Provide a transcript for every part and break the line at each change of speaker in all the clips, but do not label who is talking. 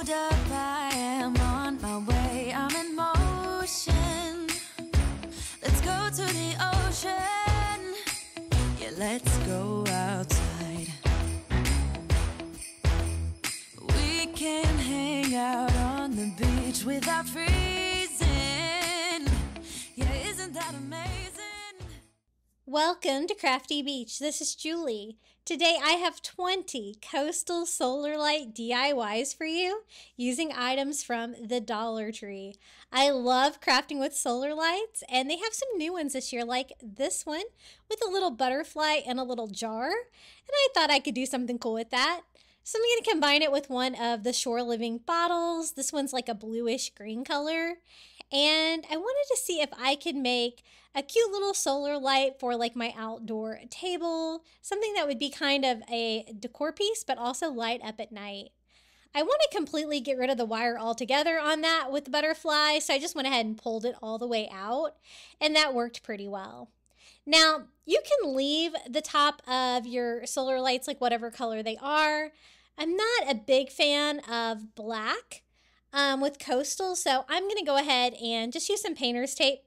Hold up, I am on my way, I'm in motion. Let's go to the ocean. Yeah, let's go outside. We can hang out on the beach without freezing. Yeah, isn't that amazing?
Welcome to Crafty Beach. This is Julie. Today I have 20 coastal solar light DIYs for you using items from the Dollar Tree. I love crafting with solar lights, and they have some new ones this year, like this one with a little butterfly and a little jar. And I thought I could do something cool with that. So I'm going to combine it with one of the Shore Living bottles. This one's like a bluish green color. And I wanted to see if I could make a cute little solar light for like my outdoor table, something that would be kind of a decor piece, but also light up at night. I want to completely get rid of the wire altogether on that with the butterfly, so I just went ahead and pulled it all the way out, and that worked pretty well. Now, you can leave the top of your solar lights like whatever color they are. I'm not a big fan of black with coastal, so I'm going to go ahead and just use some painter's tape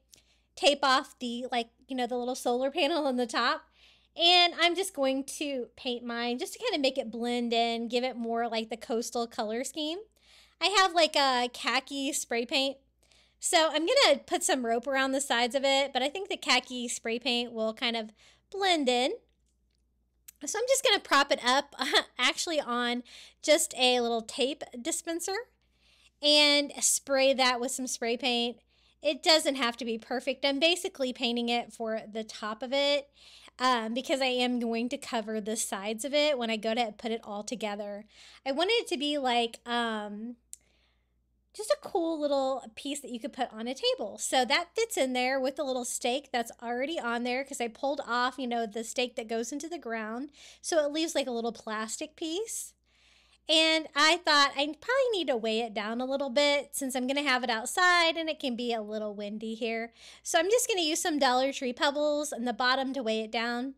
off the the little solar panel on the top, and I'm just going to paint mine just to kind of make it blend in, give it more like the coastal color scheme. I have like a khaki spray paint, so I'm gonna put some rope around the sides of it, but I think the khaki spray paint will kind of blend in. So I'm just gonna prop it up actually on just a little tape dispenser and spray that with some spray paint. It doesn't have to be perfect. I'm basically painting it for the top of it because I am going to cover the sides of it when I go to put it all together. I wanted it to be like just a cool little piece that you could put on a table. So that fits in there with the little stake that's already on there because I pulled off, the stake that goes into the ground. So it leaves like a little plastic piece. And I thought I probably need to weigh it down a little bit since I'm going to have it outside and it can be a little windy here. So I'm just going to use some Dollar Tree pebbles on the bottom to weigh it down.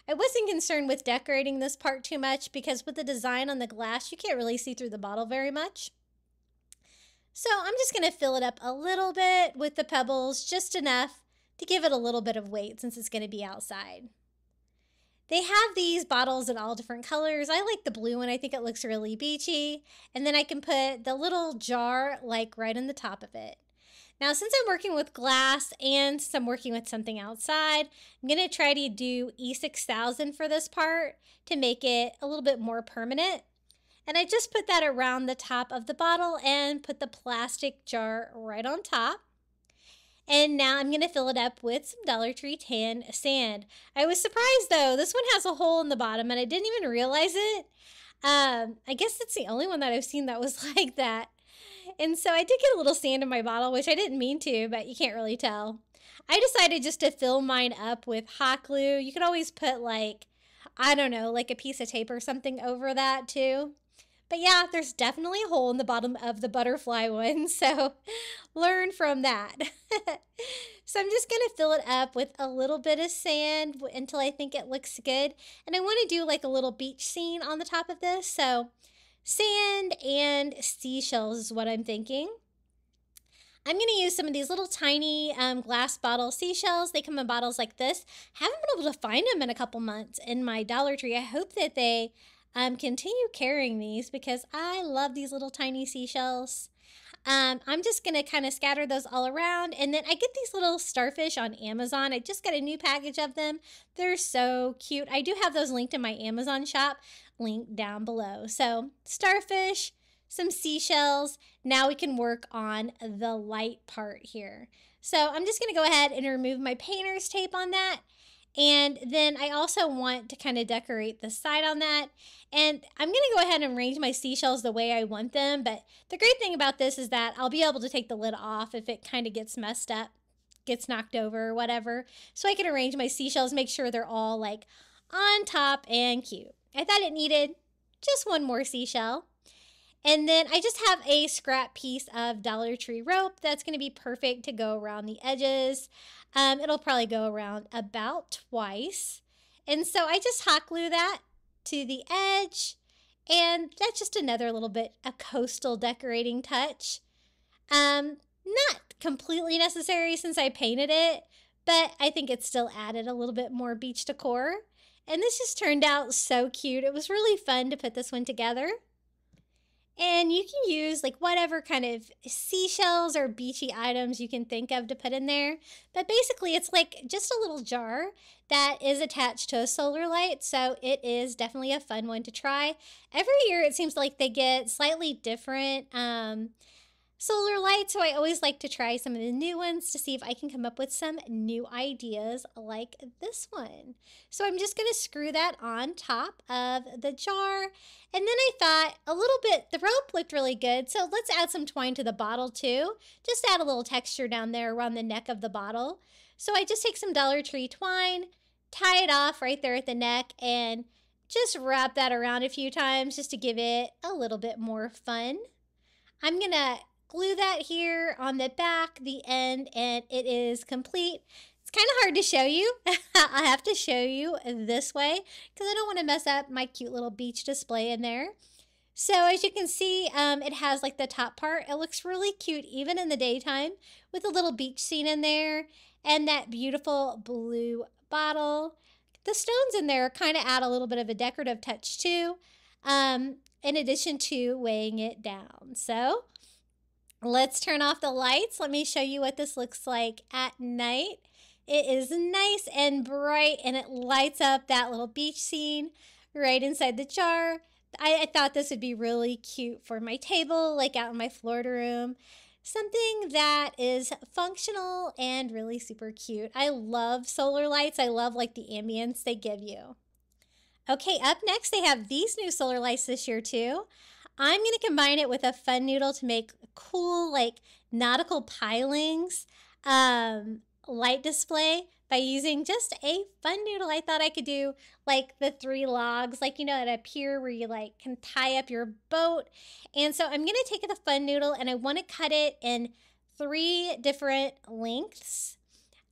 I wasn't concerned with decorating this part too much because with the design on the glass, you can't really see through the bottle very much. So I'm just going to fill it up a little bit with the pebbles, just enough to give it a little bit of weight since it's going to be outside. They have these bottles in all different colors. I like the blue one. I think it looks really beachy. And then I can put the little jar like right on the top of it. Now, since I'm working with glass and since I'm working with something outside, I'm going to try to do E6000 for this part to make it a little bit more permanent. And I just put that around the top of the bottle and put the plastic jar right on top. And now I'm going to fill it up with some Dollar Tree tan sand. I was surprised though, this one has a hole in the bottom and I didn't even realize it. I guess it's the only one that I've seen that was like that. And so I did get a little sand in my bottle, which I didn't mean to, but you can't really tell. I decided just to fill mine up with hot glue. You could always put like, I don't know, like a piece of tape or something over that too. But yeah, there's definitely a hole in the bottom of the butterfly one, so learn from that. So I'm just going to fill it up with a little bit of sand until I think it looks good. And I want to do like a little beach scene on the top of this, so sand and seashells is what I'm thinking. I'm going to use some of these little tiny glass bottle seashells. They come in bottles like this. Haven't been able to find them in a couple months in my Dollar Tree. I hope that they continue carrying these because I love these little tiny seashells. I'm just going to kind of scatter those all around. And then I get these little starfish on Amazon. I just got a new package of them. They're so cute. I do have those linked in my Amazon shop, linked down below. So starfish, some seashells. Now we can work on the light part here. So I'm just going to go ahead and remove my painter's tape on that. And then I also want to kind of decorate the side on that. And I'm going to go ahead and arrange my seashells the way I want them. But the great thing about this is that I'll be able to take the lid off if it kind of gets messed up, gets knocked over or whatever. So I can arrange my seashells, make sure they're all like on top and cute. I thought it needed just one more seashell. And then I just have a scrap piece of Dollar Tree rope that's going to be perfect to go around the edges. It'll probably go around about twice. And so I just hot glue that to the edge And that's just another little bit a coastal decorating touch. Not completely necessary since I painted it, but I think it still added a little bit more beach decor. And this just turned out so cute. It was really fun to put this one together. And you can use like whatever kind of seashells or beachy items you can think of to put in there. But basically it's like just a little jar that is attached to a solar light. So it is definitely a fun one to try. Every year it seems like they get slightly different solar lights, so I always like to try some of the new ones to see if I can come up with some new ideas like this one. So I'm just going to screw that on top of the jar, and then I thought a little bit, the rope looked really good, so let's add some twine to the bottle too. Just add a little texture down there around the neck of the bottle. So I just take some Dollar Tree twine, tie it off right there at the neck, and just wrap that around a few times just to give it a little bit more fun. I'm going to glue that here on the back, the end, and it is complete. It's kind of hard to show you. I have to show you this way because I don't want to mess up my cute little beach display in there. So as you can see, it has like the top part. It looks really cute even in the daytime with a little beach scene in there and that beautiful blue bottle. The stones in there kind of add a little bit of a decorative touch too, in addition to weighing it down. So let's turn off the lights. Let me show you what this looks like at night. It is nice and bright and it lights up that little beach scene right inside the jar. I thought this would be really cute for my table, like out in my Florida room. Something that is functional and really super cute. I love solar lights. I love like the ambience they give you. Okay, up next they have these new solar lights this year too. I'm going to combine it with a fun noodle to make cool like nautical pilings light display by using just a fun noodle. I thought I could do like the 3 logs, like, you know, at a pier where you like can tie up your boat. And so I'm going to take the fun noodle and I want to cut it in 3 different lengths.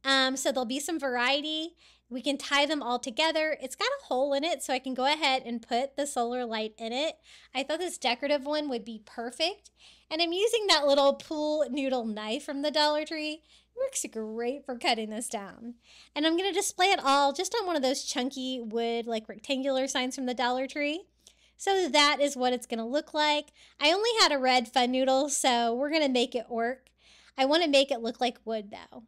So there'll be some variety. We can tie them all together. It's got a hole in it, so I can go ahead and put the solar light in it. I thought this decorative one would be perfect. And I'm using that little pool noodle knife from the Dollar Tree. It works great for cutting this down. And I'm going to display it all just on one of those chunky wood, like rectangular signs from the Dollar Tree. So that is what it's going to look like. I only had a red fun noodle, so we're going to make it work. I want to make it look like wood though.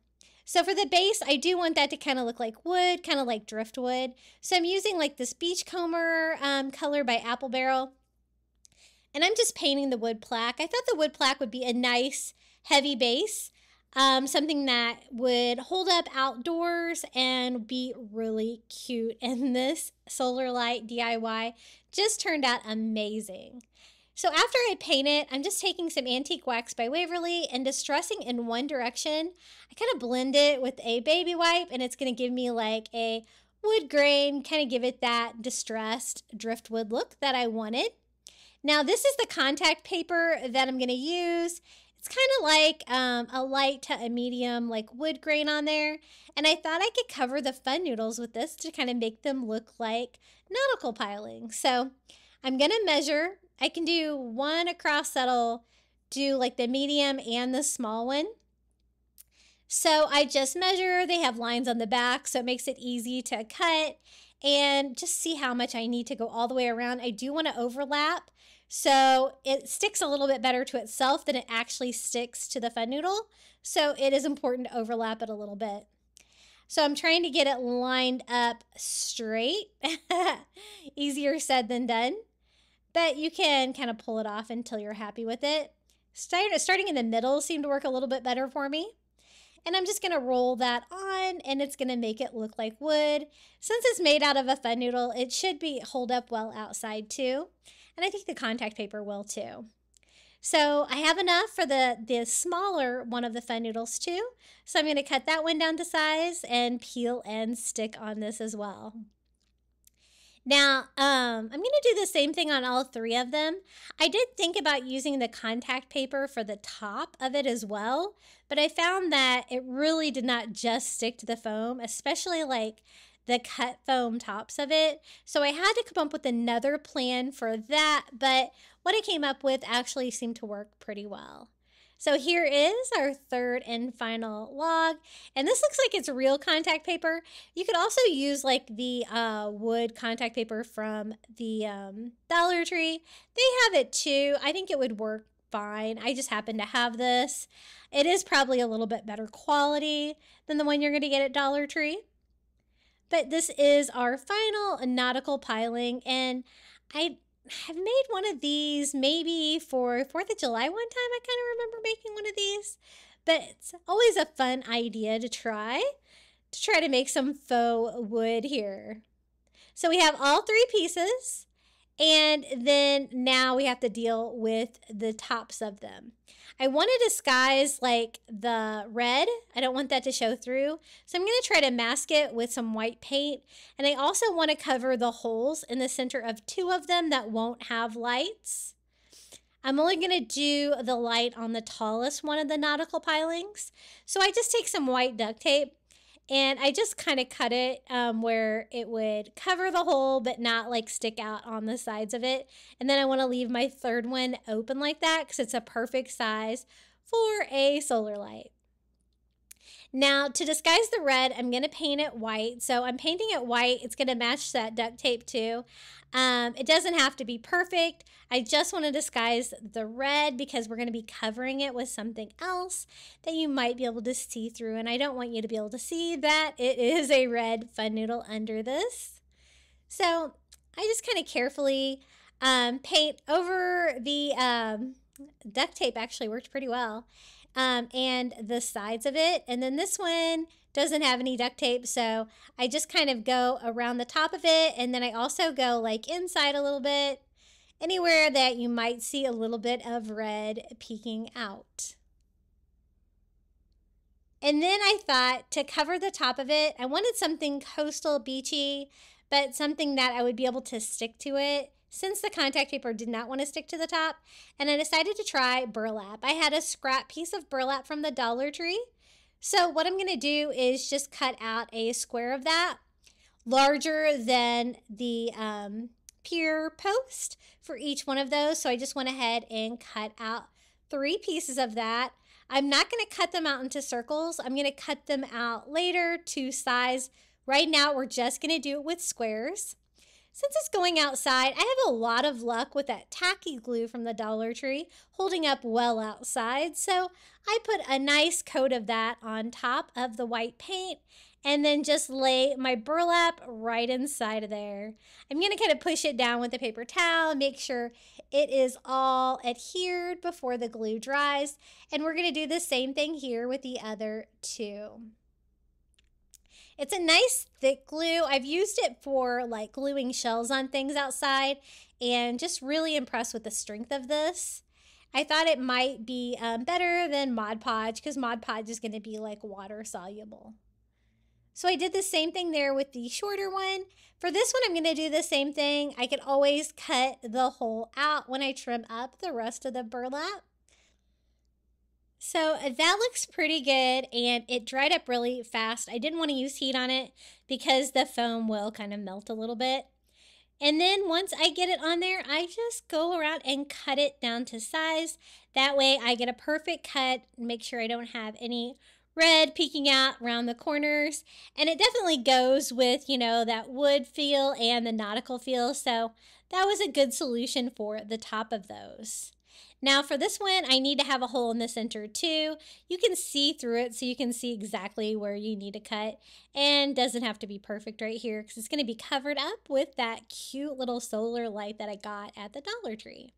So for the base, I do want that to kind of look like wood, kind of like driftwood. So I'm using like this beachcomber color by Apple Barrel. And I'm just painting the wood plaque. I thought the wood plaque would be a nice heavy base. Something that would hold up outdoors and be really cute. And this solar light DIY just turned out amazing. So after I paint it, I'm just taking some antique wax by Waverly and distressing in one direction. I kind of blend it with a baby wipe and it's going to give me like a wood grain, kind of give it that distressed driftwood look that I wanted. Now this is the contact paper that I'm going to use. It's kind of like a light to a medium like wood grain on there. And I thought I could cover the fun noodles with this to kind of make them look like nautical piling. So I'm going to measure. I can do one across that'll do like the medium and the small one. So I just measure. They have lines on the back, so it makes it easy to cut and just see how much I need to go all the way around. I do want to overlap so it sticks a little bit better to itself than it actually sticks to the fun noodle. So it is important to overlap it a little bit. So I'm trying to get it lined up straight. Easier said than done. But you can kind of pull it off until you're happy with it. Starting in the middle seemed to work a little bit better for me. And I'm just going to roll that on and it's going to make it look like wood. Since it's made out of a fun noodle, it should hold up well outside too. And I think the contact paper will too. So I have enough for the smaller one of the fun noodles too. So I'm going to cut that one down to size and peel and stick on this as well. Now, I'm going to do the same thing on all 3 of them. I did think about using the contact paper for the top of it as well, but I found that it really did not just stick to the foam, especially like the cut foam tops of it. So I had to come up with another plan for that, but what I came up with actually seemed to work pretty well. So here is our third and final log, and this looks like it's real contact paper. You could also use like the wood contact paper from the Dollar Tree. They have it too. I think it would work fine. I just happen to have this. It is probably a little bit better quality than the one you're going to get at Dollar Tree. But this is our final nautical piling, and I have made one of these maybe for 4th of July one time. I kind of remember making one of these, but it's always a fun idea to try to make some faux wood here. So we have all 3 pieces, and then now we have to deal with the tops of them. I want to disguise like the red. I don't want that to show through. So I'm going to try to mask it with some white paint. And I also want to cover the holes in the center of 2 of them that won't have lights. I'm only going to do the light on the tallest one of the nautical pilings. So I just take some white duct tape and I just kind of cut it where it would cover the hole but not like stick out on the sides of it. And then I want to leave my 3rd one open like that because it's a perfect size for a solar light. Now to disguise the red, I'm going to paint it white. So I'm painting it white. It's going to match that duct tape too. It doesn't have to be perfect. I just want to disguise the red because we're going to be covering it with something else that you might be able to see through. And I don't want you to be able to see that it is a red fun noodle under this. So I just kind of carefully paint over the duct tape. Actually worked pretty well. And the sides of it. And then this one doesn't have any duct tape, so I just kind of go around the top of it, and then I also go like inside a little bit, anywhere that you might see a little bit of red peeking out. And then I thought to cover the top of it, I wanted something coastal beachy, but something that I would be able to stick to it, since the contact paper did not want to stick to the top, and I decided to try burlap. I had a scrap piece of burlap from the Dollar Tree. So what I'm going to do is just cut out a square of that, larger than the pier post for each one of those. So I just went ahead and cut out 3 pieces of that. I'm not going to cut them out into circles. I'm going to cut them out later to size. Right now, we're just going to do it with squares. Since it's going outside, I have a lot of luck with that tacky glue from the Dollar Tree holding up well outside. So I put a nice coat of that on top of the white paint and then just lay my burlap right inside of there. I'm going to kind of push it down with a paper towel, make sure it is all adhered before the glue dries. And we're going to do the same thing here with the other 2. It's a nice thick glue. I've used it for like gluing shells on things outside and just really impressed with the strength of this. I thought it might be better than Mod Podge because Mod Podge is going to be like water soluble. So I did the same thing there with the shorter one. For this one, I'm going to do the same thing. I could always cut the hole out when I trim up the rest of the burlap. So that looks pretty good, and it dried up really fast. I didn't want to use heat on it because the foam will kind of melt a little bit. And then once I get it on there, I just go around and cut it down to size. That way I get a perfect cut, make sure I don't have any red peeking out around the corners. And it definitely goes with, you know, that wood feel and the nautical feel. So that was a good solution for the top of those. Now for this one, I need to have a hole in the center too. You can see through it so you can see exactly where you need to cut, and doesn't have to be perfect right here because it's going to be covered up with that cute little solar light that I got at the Dollar Tree.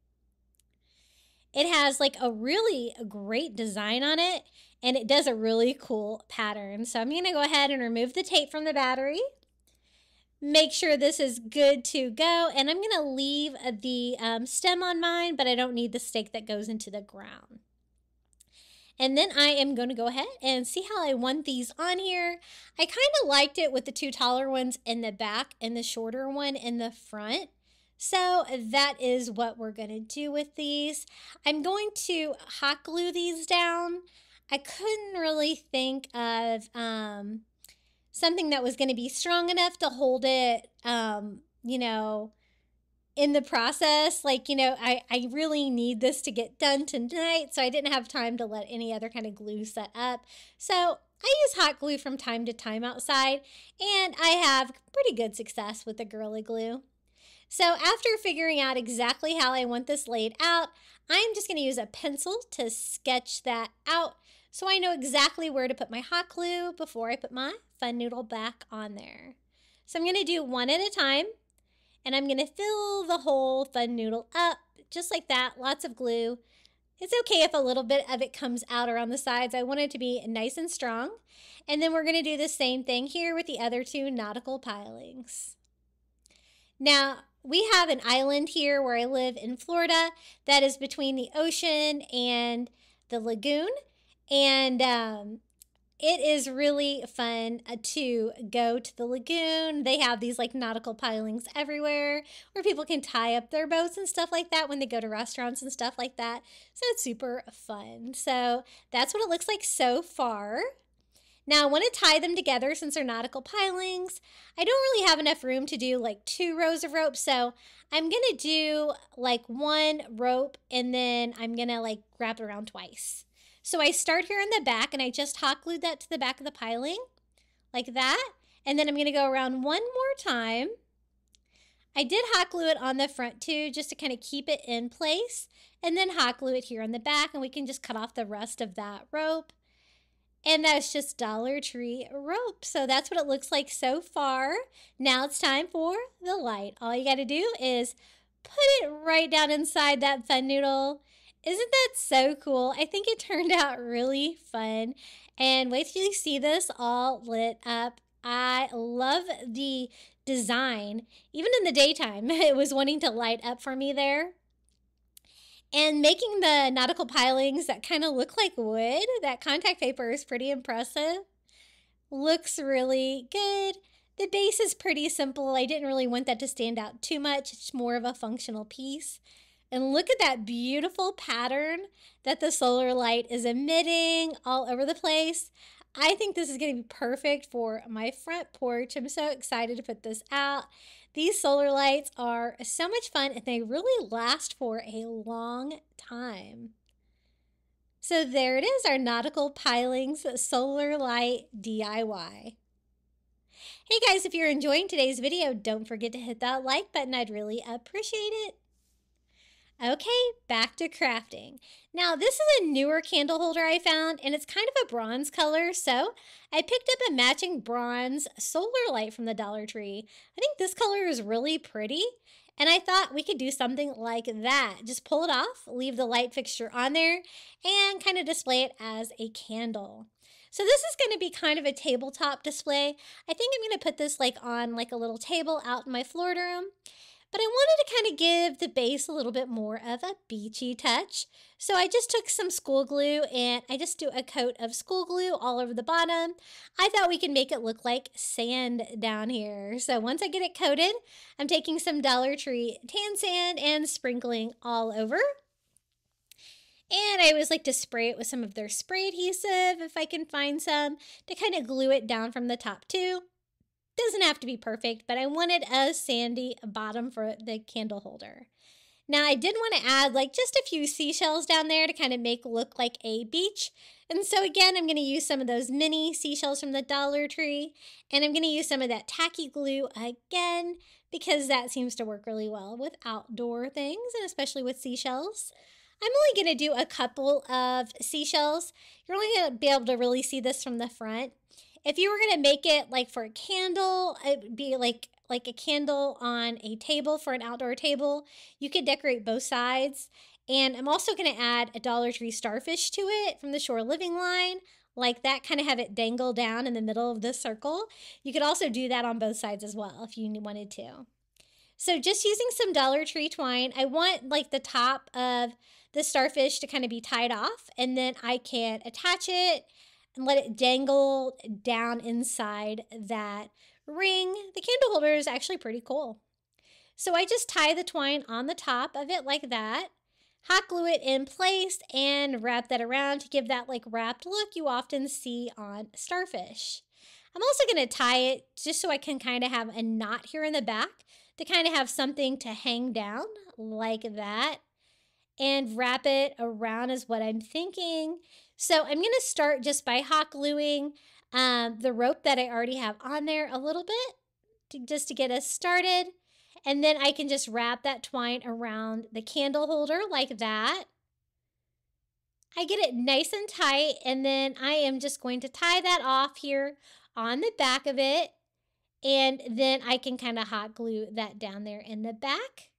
It has like a really great design on it, and it does a really cool pattern. So I'm going to go ahead and remove the tape from the battery. Make sure this is good to go, and I'm going to leave the stem on mine, but I don't need the stake that goes into the ground. And then I am going to go ahead and see how I want these on here. I kind of liked it with the 2 taller ones in the back and the shorter one in the front. So that is what we're going to do with these. I'm going to hot glue these down. I couldn't really think of something that was going to be strong enough to hold it, you know, in the process. Like, you know, I really need this to get done tonight, so I didn't have time to let any other kind of glue set up. So I use hot glue from time to time outside, and I have pretty good success with the Gorilla Glue. So after figuring out exactly how I want this laid out, I'm just going to use a pencil to sketch that out so I know exactly where to put my hot glue before I put my fun noodle back on there. So I'm going to do one at a time, and I'm going to fill the whole fun noodle up just like that, lots of glue. It's okay if a little bit of it comes out around the sides. I want it to be nice and strong. And then we're going to do the same thing here with the other two nautical pilings. Now, we have an island here where I live in Florida that is between the ocean and the lagoon. And it is really fun to go to the lagoon. They have these like nautical pilings everywhere where people can tie up their boats and stuff like that when they go to restaurants and stuff like that. So it's super fun. So that's what it looks like so far. Now I want to tie them together since they're nautical pilings. I don't really have enough room to do like 2 rows of rope, so I'm going to do like 1 rope and then I'm going to like wrap it around twice. So I start here in the back and I just hot glued that to the back of the piling like that. And then I'm going to go around 1 more time. I did hot glue it on the front too, just to kind of keep it in place, and then hot glue it here on the back, and we can just cut off the rest of that rope. And that's just Dollar Tree rope. So that's what it looks like so far. Now it's time for the light. All you got to do is put it right down inside that fun noodle. Isn't that so cool? I think it turned out really fun. And wait till you see this all lit up. I love the design. Even in the daytime, it was wanting to light up for me there. And making the nautical pilings that kind of look like wood, that contact paper is pretty impressive. Looks really good. The base is pretty simple. I didn't really want that to stand out too much. It's more of a functional piece. And look at that beautiful pattern that the solar light is emitting all over the place. I think this is going to be perfect for my front porch. I'm so excited to put this out. These solar lights are so much fun and they really last for a long time. So there it is, our nautical pilings solar light DIY. Hey guys, if you're enjoying today's video, don't forget to hit that like button. I'd really appreciate it. Okay, back to crafting. Now, this is a newer candle holder I found, and it's kind of a bronze color, so I picked up a matching bronze solar light from the Dollar Tree. I think this color is really pretty, and I thought we could do something like that. Just pull it off, leave the light fixture on there, and kind of display it as a candle. So this is going to be kind of a tabletop display. I think I'm going to put this like on like a little table out in my Florida room. But I wanted to kind of give the base a little bit more of a beachy touch. So I just took some school glue and I just do a coat of school glue all over the bottom. I thought we could make it look like sand down here. So once I get it coated, I'm taking some Dollar Tree tan sand and sprinkling all over. And I always like to spray it with some of their spray adhesive if I can find some to kind of glue it down from the top too. Doesn't have to be perfect, but I wanted a sandy bottom for the candle holder. Now I did want to add like just a few seashells down there to kind of make it look like a beach. And so again, I'm going to use some of those mini seashells from the Dollar Tree, and I'm going to use some of that tacky glue again because that seems to work really well with outdoor things and especially with seashells. I'm only going to do a couple of seashells. You're only going to be able to really see this from the front. If you were going to make it like for a candle, it would be like a candle on a table for an outdoor table. You could decorate both sides. And I'm also going to add a Dollar Tree starfish to it from the Shore Living line. Like that, kind of have it dangle down in the middle of the circle. You could also do that on both sides as well if you wanted to. So just using some Dollar Tree twine, I want like the top of the starfish to kind of be tied off. And then I can attach it and let it dangle down inside that ring. The candle holder is actually pretty cool. So I just tie the twine on the top of it like that, hot glue it in place, and wrap that around to give that like wrapped look you often see on starfish. I'm also going to tie it just so I can kind of have a knot here in the back to kind of have something to hang down like that, and wrap it around is what I'm thinking. So I'm going to start just by hot gluing the rope that I already have on there a little bit just to get us started. And then I can just wrap that twine around the candle holder like that. I get it nice and tight, and then I am just going to tie that off here on the back of it, and then I can kind of hot glue that down there in the back.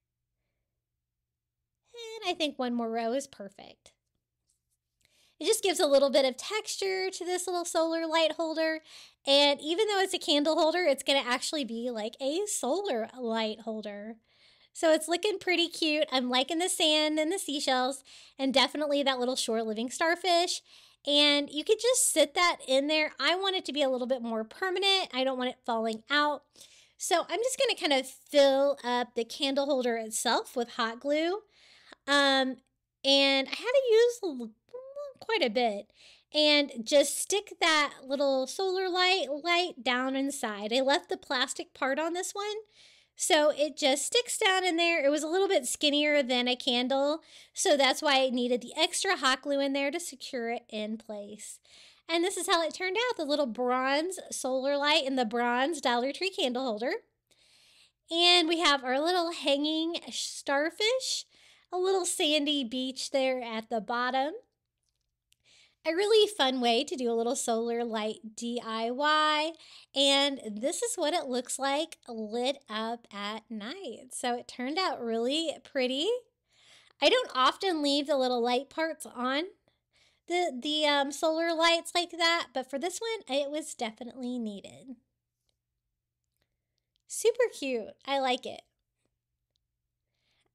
And I think one more row is perfect. It just gives a little bit of texture to this little solar light holder. And even though it's a candle holder, it's going to actually be like a solar light holder. So it's looking pretty cute. I'm liking the sand and the seashells, and definitely that little shore living starfish. And you could just sit that in there. I want it to be a little bit more permanent. I don't want it falling out. So I'm just going to kind of fill up the candle holder itself with hot glue. And I had to use quite a bit, and just stick that little solar light down inside. I left the plastic part on this one, so it just sticks down in there. It was a little bit skinnier than a candle, so that's why I needed the extra hot glue in there to secure it in place. And this is how it turned out, the little bronze solar light in the bronze Dollar Tree candle holder. And we have our little hanging starfish, a little sandy beach there at the bottom. A really fun way to do a little solar light DIY, and this is what it looks like lit up at night. So it turned out really pretty. I don't often leave the little light parts on the solar lights like that, but for this one, it was definitely needed. Super cute. I like it.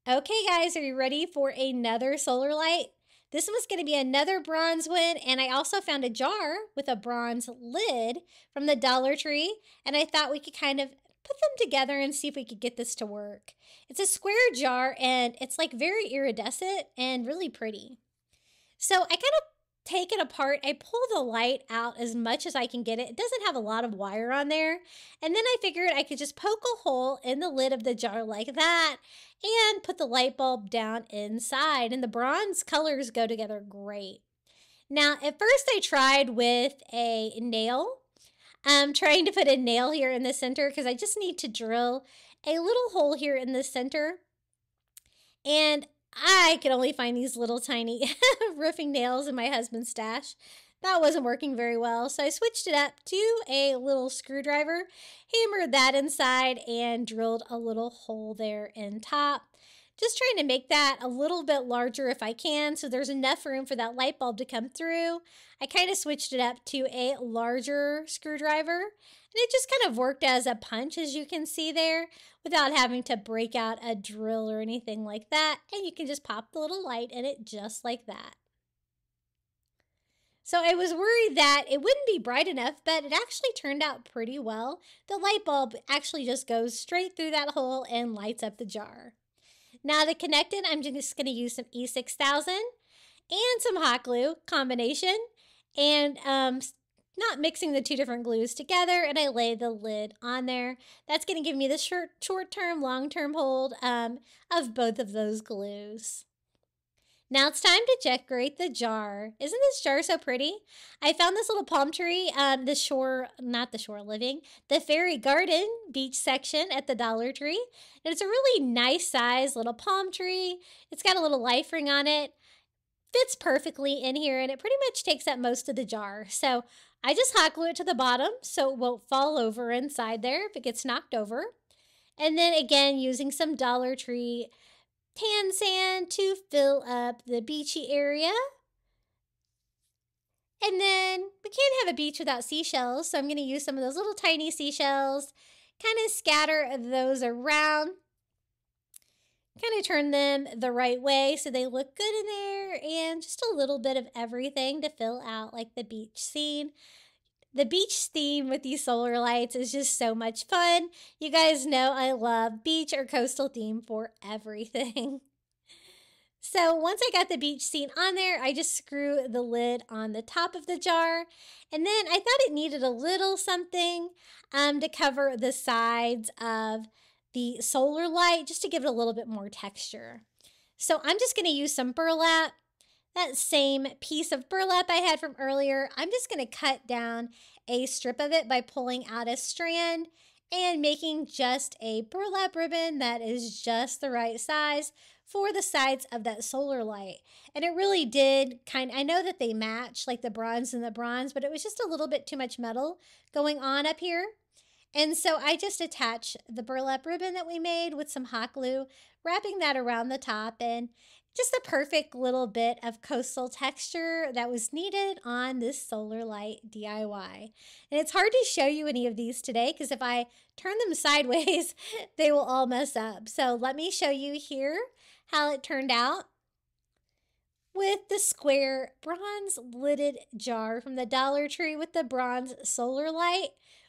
Okay, guys, are you ready for another solar light? This was going to be another bronze one, and I also found a jar with a bronze lid from the Dollar Tree, and I thought we could kind of put them together and see if we could get this to work. It's a square jar, and it's like very iridescent and really pretty. So I kind of take it apart. I pull the light out as much as I can get it. It doesn't have a lot of wire on there. And then I figured I could just poke a hole in the lid of the jar like that and put the light bulb down inside. And the bronze colors go together great. Now, at first I tried with a nail. I'm trying to put a nail here in the center because I just need to drill a little hole here in the center. And I could only find these little tiny roofing nails in my husband's stash. That wasn't working very well, so I switched it up to a little screwdriver, hammered that inside, and drilled a little hole there in top. Just trying to make that a little bit larger if I can, so there's enough room for that light bulb to come through. I kind of switched it up to a larger screwdriver, and it just kind of worked as a punch, as you can see there, without having to break out a drill or anything like that. And you can just pop the little light in it just like that. So I was worried that it wouldn't be bright enough, but it actually turned out pretty well. The light bulb actually just goes straight through that hole and lights up the jar. Now to connect it, I'm just going to use some E6000 and some hot glue combination, and not mixing the two different glues together, and I lay the lid on there. That's going to give me the short-term, long-term hold of both of those glues. Now it's time to decorate the jar. Isn't this jar so pretty? I found this little palm tree, the fairy garden beach section at the Dollar Tree. And it's a really nice size little palm tree. It's got a little life ring on it. Fits perfectly in here, and it pretty much takes up most of the jar. So I just hot glue it to the bottom so it won't fall over inside there if it gets knocked over. And then again, using some Dollar Tree tan sand to fill up the beachy area. And then we can't have a beach without seashells, so I'm going to use some of those little tiny seashells, kind of scatter those around, kind of turn them the right way so they look good in there, and just a little bit of everything to fill out like the beach scene. The beach theme with these solar lights is just so much fun. You guys know I love beach or coastal theme for everything. So once I got the beach scene on there, I just screw the lid on the top of the jar. And then I thought it needed a little something to cover the sides of the solar light, just to give it a little bit more texture. So I'm just going to use some burlap. That same piece of burlap I had from earlier, I'm just going to cut down a strip of it by pulling out a strand and making just a burlap ribbon that is just the right size for the sides of that solar light. And it really did I know that they match, like the bronze and the bronze, but it was just a little bit too much metal going on up here. And so I just attached the burlap ribbon that we made with some hot glue, wrapping that around the top, and just a perfect little bit of coastal texture that was needed on this solar light DIY. And it's hard to show you any of these today because if I turn them sideways, they will all mess up. So let me show you here how it turned out with the square bronze lidded jar from the Dollar Tree with the bronze solar light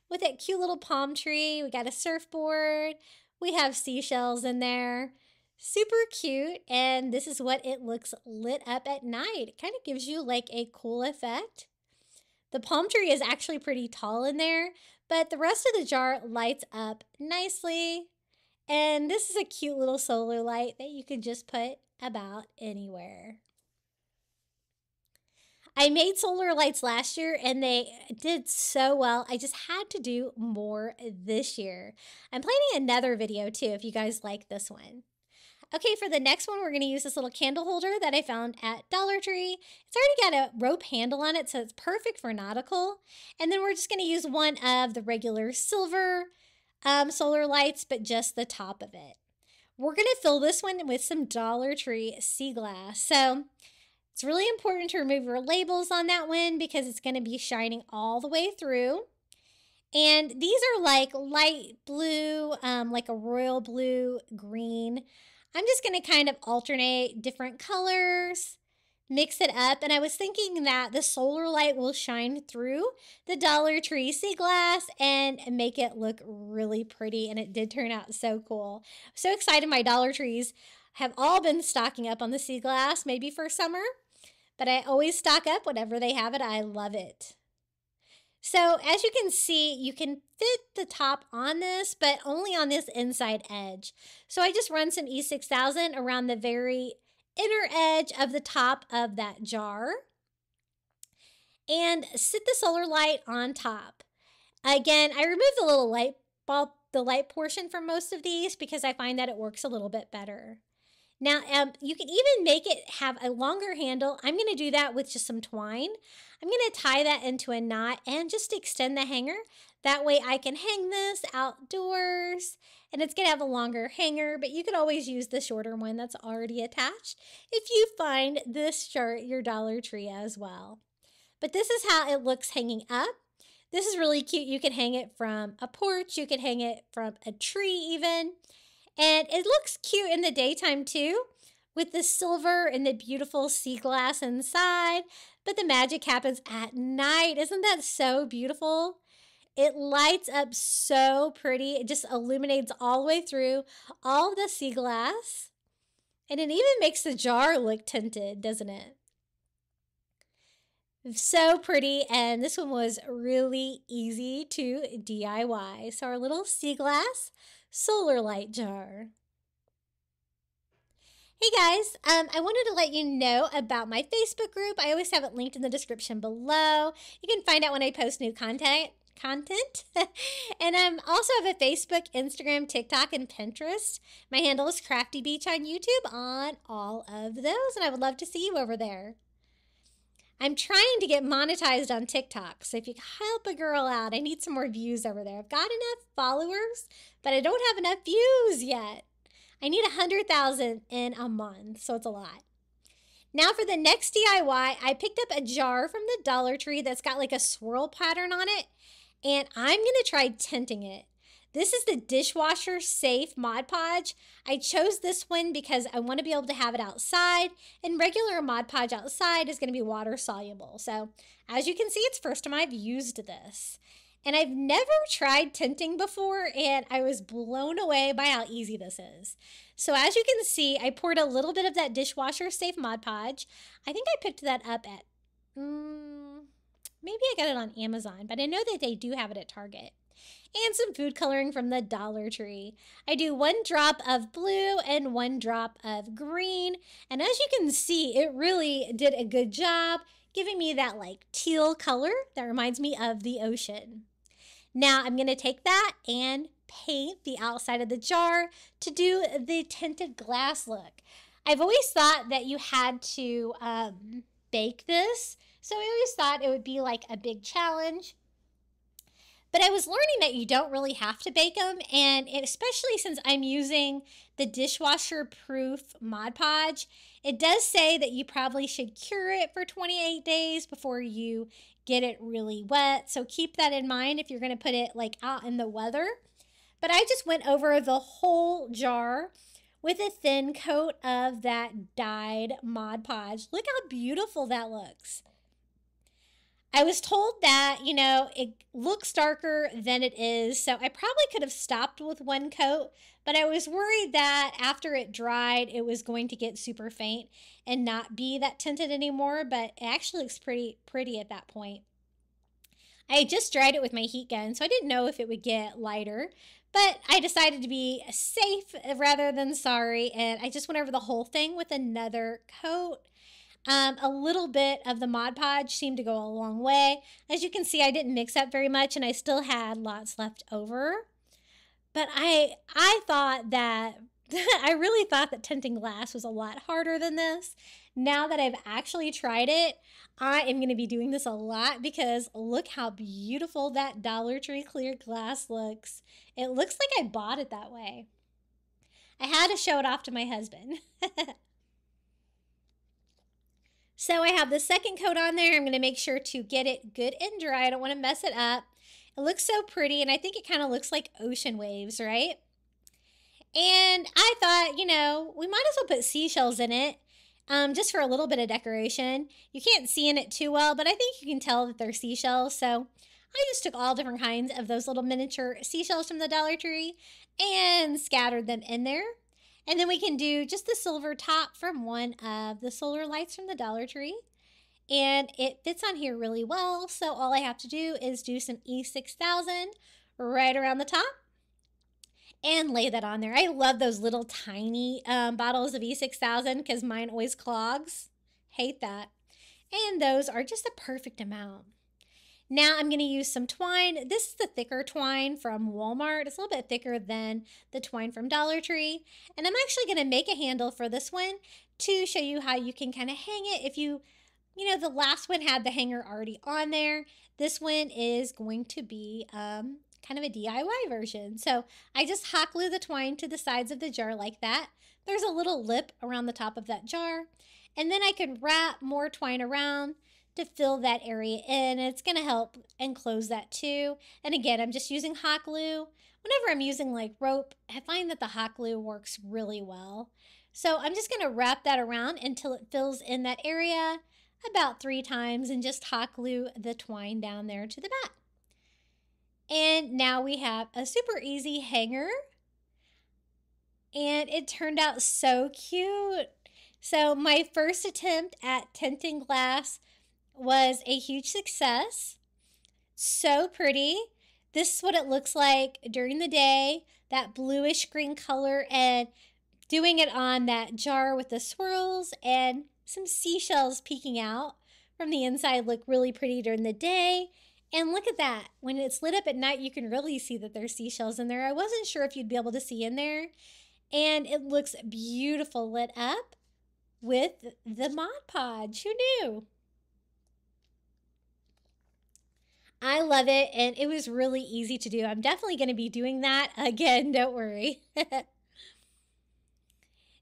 with that cute little palm tree. We got a surfboard. We have seashells in there. Super cute, and this is what it looks lit up at night. It kind of gives you like a cool effect. The palm tree is actually pretty tall in there, but the rest of the jar lights up nicely. And this is a cute little solar light that you could just put about anywhere. I made solar lights last year and they did so well. I just had to do more this year. I'm planning another video too if you guys like this one. Okay, for the next one, we're going to use this little candle holder that I found at Dollar Tree. It's already got a rope handle on it, so it's perfect for nautical. And then we're just going to use one of the regular silver solar lights, but just the top of it. We're going to fill this one with some Dollar Tree sea glass. So it's really important to remove your labels on that one because it's going to be shining all the way through. And these are like light blue, like a royal blue, green. I'm just going to kind of alternate different colors, mix it up. And I was thinking that the solar light will shine through the Dollar Tree sea glass and make it look really pretty. And it did turn out so cool. I'm so excited. My Dollar Trees have all been stocking up on the sea glass, maybe for summer. But I always stock up whenever they have it. I love it. So as you can see, you can fit the top on this, but only on this inside edge. So I just run some E6000 around the very inner edge of the top of that jar and sit the solar light on top. Again, I removed the little light bulb, the light portion from most of these because I find that it works a little bit better. Now, you can even make it have a longer handle. I'm going to do that with just some twine. I'm going to tie that into a knot and just extend the hanger. That way I can hang this outdoors and it's going to have a longer hanger, but you could always use the shorter one that's already attached if you find this shirt your Dollar Tree as well. But this is how it looks hanging up. This is really cute. You can hang it from a porch. You can hang it from a tree even. And it looks cute in the daytime too, with the silver and the beautiful sea glass inside. But the magic happens at night. Isn't that so beautiful? It lights up so pretty. It just illuminates all the way through all the sea glass. And it even makes the jar look tinted, doesn't it? So pretty, and this one was really easy to DIY. So our little sea glass solar light jar. Hey guys, I wanted to let you know about my Facebook group. I always have it linked in the description below. You can find out when I post new content. And I also have a Facebook, Instagram, TikTok, and Pinterest. My handle is Crafty Beach on YouTube on all of those, and I would love to see you over there. I'm trying to get monetized on TikTok, so if you help a girl out, I need some more views over there. I've got enough followers, but I don't have enough views yet. I need 100,000 in a month, so it's a lot. Now for the next DIY, I picked up a jar from the Dollar Tree that's got like a swirl pattern on it, and I'm going to try tinting it. This is the dishwasher safe Mod Podge. I chose this one because I want to be able to have it outside, and regular Mod Podge outside is going to be water soluble. So as you can see, it's the first time I've used this. And I've never tried tinting before, and I was blown away by how easy this is. So as you can see, I poured a little bit of that dishwasher safe Mod Podge. I think I picked that up at, maybe I got it on Amazon, but I know that they do have it at Target. And some food coloring from the Dollar Tree. I do 1 drop of blue and 1 drop of green. And as you can see, it really did a good job giving me that like teal color that reminds me of the ocean. Now I'm going to take that and paint the outside of the jar to do the tinted glass look. I've always thought that you had to bake this, so I always thought it would be like a big challenge. But I was learning that you don't really have to bake them, and especially since I'm using the dishwasher proof Mod Podge, it does say that you probably should cure it for 28 days before you get it really wet. So keep that in mind if you're going to put it like out in the weather. But I just went over the whole jar with a thin coat of that dyed Mod Podge. Look how beautiful that looks. I was told that, you know, it looks darker than it is, so I probably could have stopped with 1 coat, but I was worried that after it dried, it was going to get super faint and not be that tinted anymore, but it actually looks pretty at that point. I just dried it with my heat gun, so I didn't know if it would get lighter, but I decided to be safe rather than sorry, and I just went over the whole thing with another coat. A little bit of the Mod Podge seemed to go a long way. As you can see, I didn't mix up very much, and I still had lots left over. But I thought that, I really thought that tinting glass was a lot harder than this. Now that I've actually tried it, I am going to be doing this a lot because look how beautiful that Dollar Tree clear glass looks. It looks like I bought it that way. I had to show it off to my husband. So I have the second coat on there. I'm going to make sure to get it good and dry. I don't want to mess it up. It looks so pretty, and I think it kind of looks like ocean waves, right? And I thought, you know, we might as well put seashells in it just for a little bit of decoration. You can't see in it too well, but I think you can tell that they're seashells. So I just took all different kinds of those little miniature seashells from the Dollar Tree and scattered them in there. And then we can do just the silver top from one of the solar lights from the Dollar Tree. And it fits on here really well. So all I have to do is do some E6000 right around the top and lay that on there. I love those little tiny bottles of E6000 because mine always clogs. Hate that. And those are just the perfect amount. Now I'm going to use some twine. This is the thicker twine from Walmart. It's a little bit thicker than the twine from Dollar Tree. And I'm actually going to make a handle for this one to show you how you can kind of hang it. If you know, the last one had the hanger already on there. This one is going to be kind of a DIY version. So I just hot glue the twine to the sides of the jar like that. There's a little lip around the top of that jar. And then I can wrap more twine around to fill that area in. It's going to help enclose that too. And again, I'm just using hot glue. Whenever I'm using like rope, I find that the hot glue works really well. So I'm just going to wrap that around until it fills in that area about 3 times and just hot glue the twine down there to the back. And now we have a super easy hanger. And it turned out so cute. So my first attempt at tinting glass was a huge success. So pretty. This is what it looks like during the day, that bluish green color, and doing it on that jar with the swirls and some seashells peeking out from the inside look really pretty during the day. And look at that. When it's lit up at night, you can really see that there's seashells in there. I wasn't sure if you'd be able to see in there. And it looks beautiful lit up with the Mod Podge. Who knew? I love it, and it was really easy to do. I'm definitely going to be doing that again, don't worry.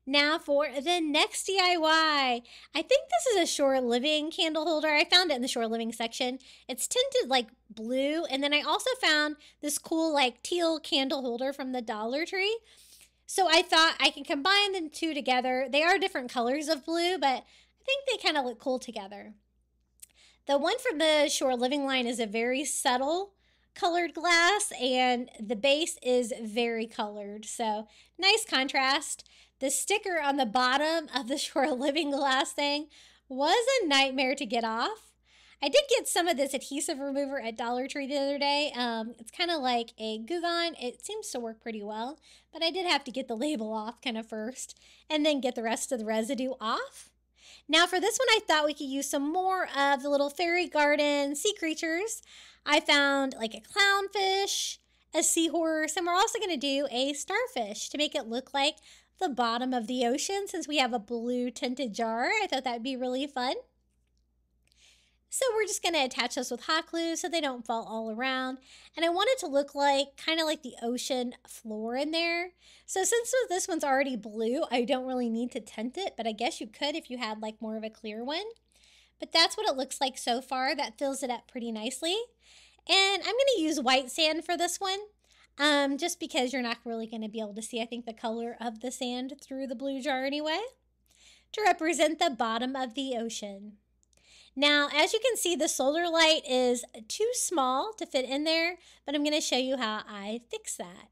Now for the next DIY. I think this is a Shore Living candle holder. I found it in the Shore Living section. It's tinted like blue, and then I also found this cool like teal candle holder from the Dollar Tree. So I thought I can combine the two together. They are different colors of blue, but I think they kind of look cool together. The one from the Shore Living line is a very subtle colored glass, and the base is very colored. So nice contrast. The sticker on the bottom of the Shore Living glass thing was a nightmare to get off. I did get some of this adhesive remover at Dollar Tree the other day. It's kind of like a Goo Gone. It seems to work pretty well, but I did have to get the label off kind of first and then get the rest of the residue off. Now for this one, I thought we could use some more of the little fairy garden sea creatures. I found like a clownfish, a seahorse, and we're also going to do a starfish to make it look like the bottom of the ocean since we have a blue tinted jar. I thought that would be really fun. So we're just going to attach those with hot glue so they don't fall all around. And I want it to look like kind of like the ocean floor in there. So since this one's already blue, I don't really need to tint it, but I guess you could if you had like more of a clear one. But that's what it looks like so far. That fills it up pretty nicely. And I'm going to use white sand for this one. Just because you're not really going to be able to see, I think, the color of the sand through the blue jar anyway, to represent the bottom of the ocean. Now, as you can see, the solar light is too small to fit in there, but I'm going to show you how I fix that.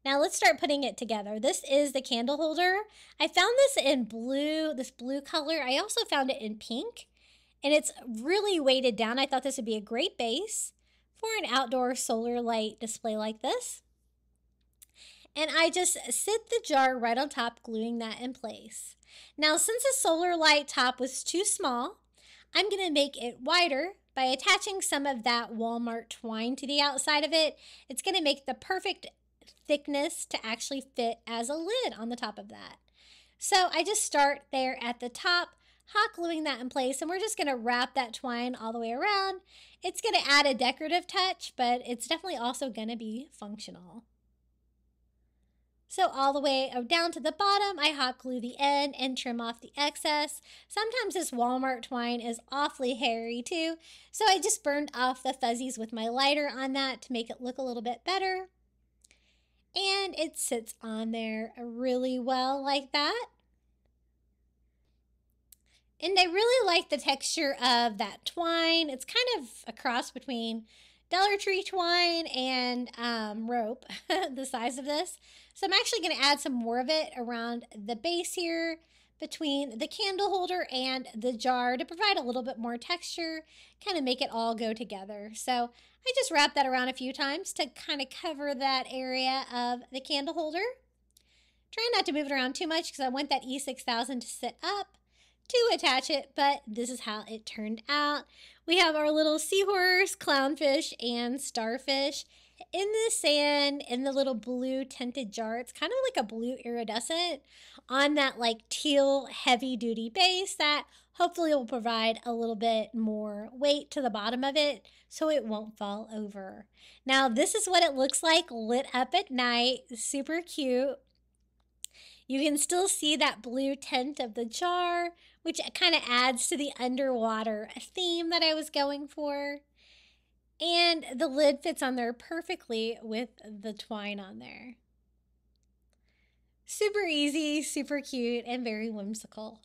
Now, let's start putting it together. This is the candle holder. I found this in blue, this blue color. I also found it in pink, and it's really weighted down. I thought this would be a great base for an outdoor solar light display like this. And I just sit the jar right on top, gluing that in place. Now, since the solar light top was too small, I'm going to make it wider by attaching some of that Walmart twine to the outside of it. It's going to make the perfect thickness to actually fit as a lid on the top of that. So I just start there at the top, hot gluing that in place, and we're just going to wrap that twine all the way around. It's going to add a decorative touch, but it's definitely also going to be functional. So all the way down to the bottom, I hot glue the end and trim off the excess. Sometimes this Walmart twine is awfully hairy too, so I just burned off the fuzzies with my lighter on that to make it look a little bit better. And it sits on there really well like that. And I really like the texture of that twine. It's kind of a cross between Dollar Tree twine and rope, the size of this. So I'm actually going to add some more of it around the base here between the candle holder and the jar to provide a little bit more texture, kind of make it all go together. So I just wrap that around a few times to kind of cover that area of the candle holder. Try not to move it around too much because I want that E6000 to sit up to attach it, but this is how it turned out. We have our little seahorse, clownfish, and starfish in the sand in the little blue tinted jar. It's kind of like a blue iridescent on that like teal heavy duty base that hopefully will provide a little bit more weight to the bottom of it so it won't fall over. Now this is what it looks like lit up at night. Super cute. You can still see that blue tint of the jar, which kind of adds to the underwater theme that I was going for. And the lid fits on there perfectly with the twine on there. Super easy, super cute, and very whimsical.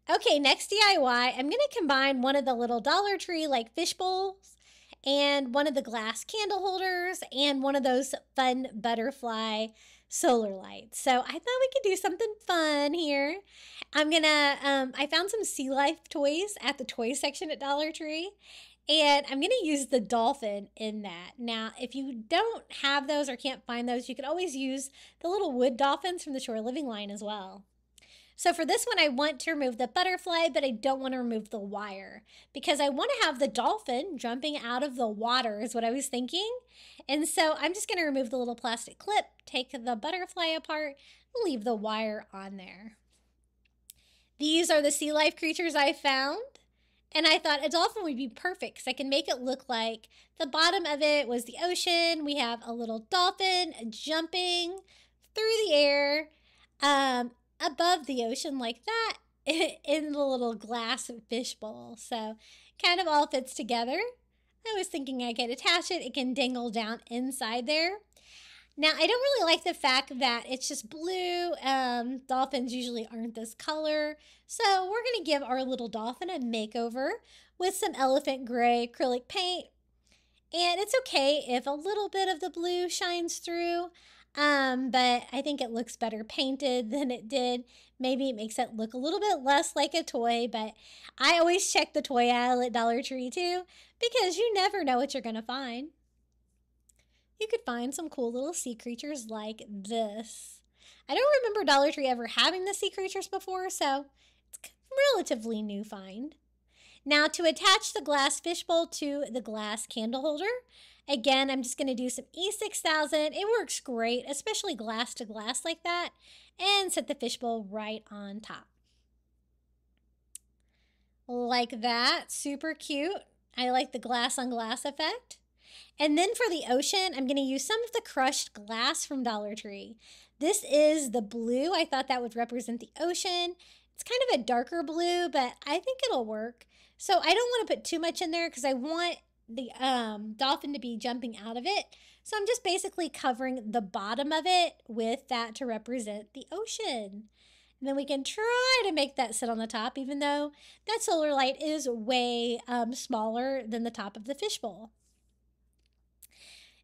Okay, next DIY, I'm going to combine one of the little Dollar Tree like fish bowls and one of the glass candle holders and one of those fun butterfly solar lights. So I thought we could do something fun here. I found some sea life toys at the toy section at Dollar Tree, and I'm going to use the dolphin in that. Now, if you don't have those or can't find those, you could always use the little wood dolphins from the Shore Living line as well. So for this one, I want to remove the butterfly, but I don't want to remove the wire because I want to have the dolphin jumping out of the water is what I was thinking. And so I'm just going to remove the little plastic clip, take the butterfly apart, and leave the wire on there. These are the sea life creatures I found. And I thought a dolphin would be perfect because I can make it look like the bottom of it was the ocean. We have a little dolphin jumping through the air above the ocean like that in the little glass fish bowl. So kind of all fits together. I was thinking I could attach it. It can dangle down inside there. Now, I don't really like the fact that it's just blue. Dolphins usually aren't this color. So we're going to give our little dolphin a makeover with some elephant gray acrylic paint And it's okay if a little bit of the blue shines through, but I think it looks better painted than it did. Maybe it makes it look a little bit less like a toy, but I always check the toy aisle at Dollar Tree too, because you never know what you're going to find. You could find some cool little sea creatures like this. I don't remember Dollar Tree ever having the sea creatures before, so it's a relatively new find. Now to attach the glass fishbowl to the glass candle holder, again, I'm just going to do some E6000. It works great, especially glass to glass like that, and set the fishbowl right on top. Like that, super cute. I like the glass on glass effect. And then for the ocean, I'm going to use some of the crushed glass from Dollar Tree. This is the blue. I thought that would represent the ocean. It's kind of a darker blue, but I think it'll work. So I don't want to put too much in there because I want the dolphin to be jumping out of it. So I'm just basically covering the bottom of it with that to represent the ocean. And then we can try to make that sit on the top, even though that solar light is way smaller than the top of the fishbowl.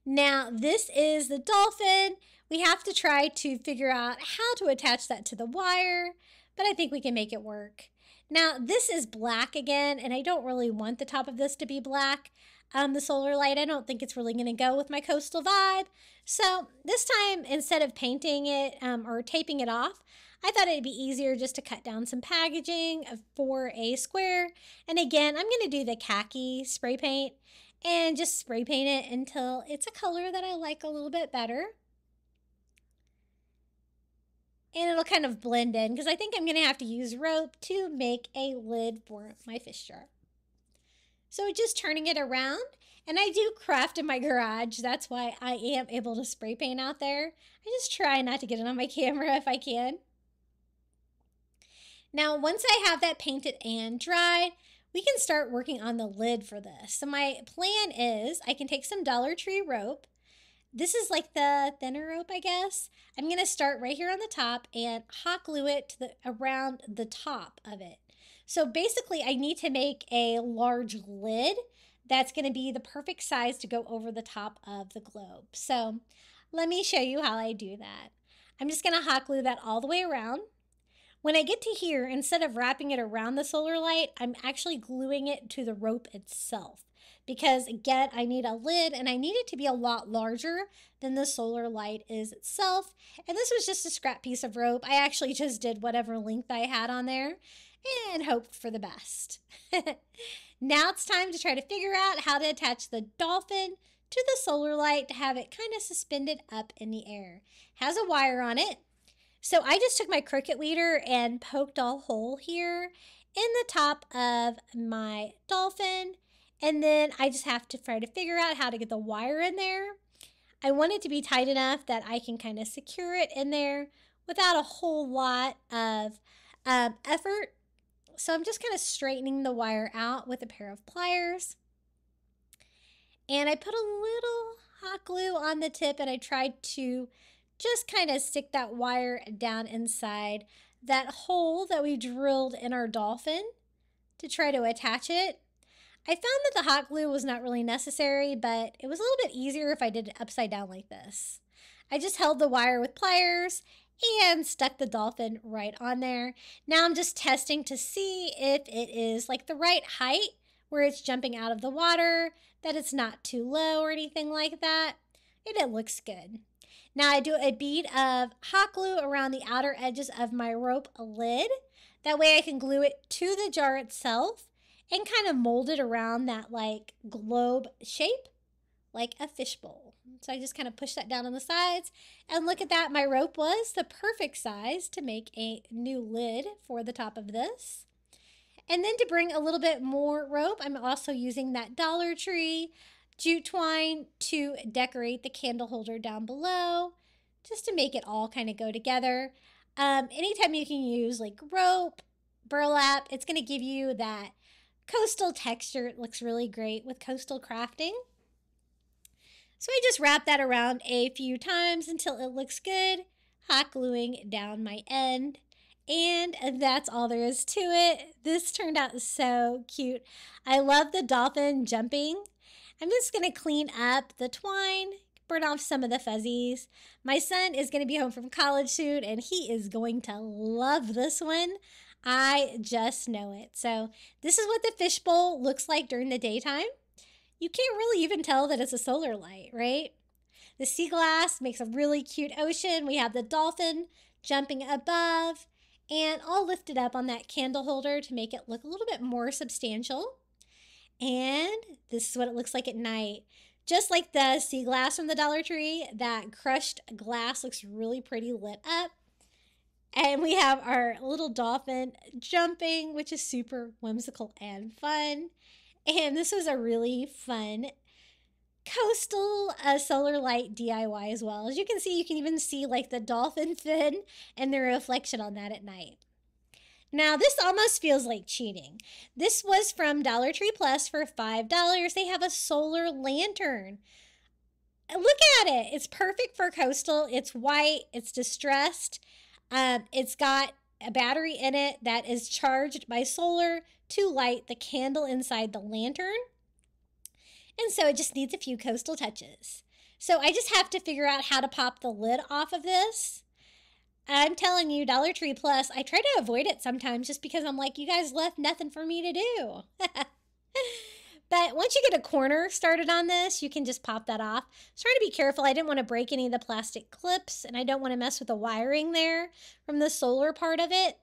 Now, this is the dolphin. We have to try to figure out how to attach that to the wire, but I think we can make it work. Now, this is black again, and I don't really want the top of this to be black. The solar light, I don't think it's really going to go with my coastal vibe. So this time, instead of painting it or taping it off, I thought it'd be easier just to cut down some packaging for a square. And again, I'm going to do the khaki spray paint and just spray paint it until it's a color that I like a little bit better. And it'll kind of blend in because I think I'm going to have to use rope to make a lid for my fish jar. So just turning it around, and I do craft in my garage. That's why I am able to spray paint out there. I just try not to get it on my camera if I can. Now, once I have that painted and dried, we can start working on the lid for this. So my plan is I can take some Dollar Tree rope. This is like the thinner rope, I guess. I'm going to start right here on the top and hot glue it to around the top of it. So basically, I need to make a large lid that's going to be the perfect size to go over the top of the globe. So let me show you how I do that. I'm just going to hot glue that all the way around. When I get to here, instead of wrapping it around the solar light, I'm actually gluing it to the rope itself. Because again, I need a lid and I need it to be a lot larger than the solar light is itself. And this was just a scrap piece of rope. I actually just did whatever length I had on there and hoped for the best. Now it's time to try to figure out how to attach the dolphin to the solar light to have it kind of suspended up in the air. It has a wire on it. So I just took my Cricut weeder and poked a hole here in the top of my dolphin. And then I just have to try to figure out how to get the wire in there. I want it to be tight enough that I can kind of secure it in there without a whole lot of effort. So I'm just kind of straightening the wire out with a pair of pliers. And I put a little hot glue on the tip and I tried to just kind of stick that wire down inside that hole that we drilled in our dolphin to try to attach it. I found that the hot glue was not really necessary, but it was a little bit easier if I did it upside down like this. I just held the wire with pliers and stuck the dolphin right on there. Now I'm just testing to see if it is like the right height where it's jumping out of the water, that it's not too low or anything like that, and it looks good. Now I do a bead of hot glue around the outer edges of my rope lid. That way I can glue it to the jar itself and kind of mold it around that like globe shape, like a fishbowl. So I just kind of push that down on the sides, and look at that, my rope was the perfect size to make a new lid for the top of this. And then to bring a little bit more rope, I'm also using that Dollar Tree jute twine to decorate the candle holder down below, just to make it all kind of go together. Anytime you can use like rope, burlap, it's going to give you that coastal texture. It looks really great with coastal crafting. So I just wrap that around a few times until it looks good, hot gluing down my end. And that's all there is to it. This turned out so cute. I love the dolphin jumping. I'm just going to clean up the twine, burn off some of the fuzzies. My son is going to be home from college soon, and he is going to love this one. I just know it. So this is what the fishbowl looks like during the daytime. You can't really even tell that it's a solar light, right? The sea glass makes a really cute ocean. We have the dolphin jumping above and all lifted up on that candle holder to make it look a little bit more substantial. And this is what it looks like at night. Just like the sea glass from the Dollar Tree, that crushed glass looks really pretty lit up. And we have our little dolphin jumping, which is super whimsical and fun. And this was a really fun coastal solar light DIY as well. As you can see, you can even see like the dolphin fin and the reflection on that at night. Now, this almost feels like cheating. This was from Dollar Tree Plus for $5. They have a solar lantern. Look at it. It's perfect for coastal. It's white. It's distressed. It's got a battery in it that is charged by solar to light the candle inside the lantern. And so it just needs a few coastal touches. So I just have to figure out how to pop the lid off of this. I'm telling you, Dollar Tree Plus, I try to avoid it sometimes just because I'm like, you guys left nothing for me to do. But once you get a corner started on this, you can just pop that off. I was trying to be careful. I didn't want to break any of the plastic clips, and I don't want to mess with the wiring there from the solar part of it.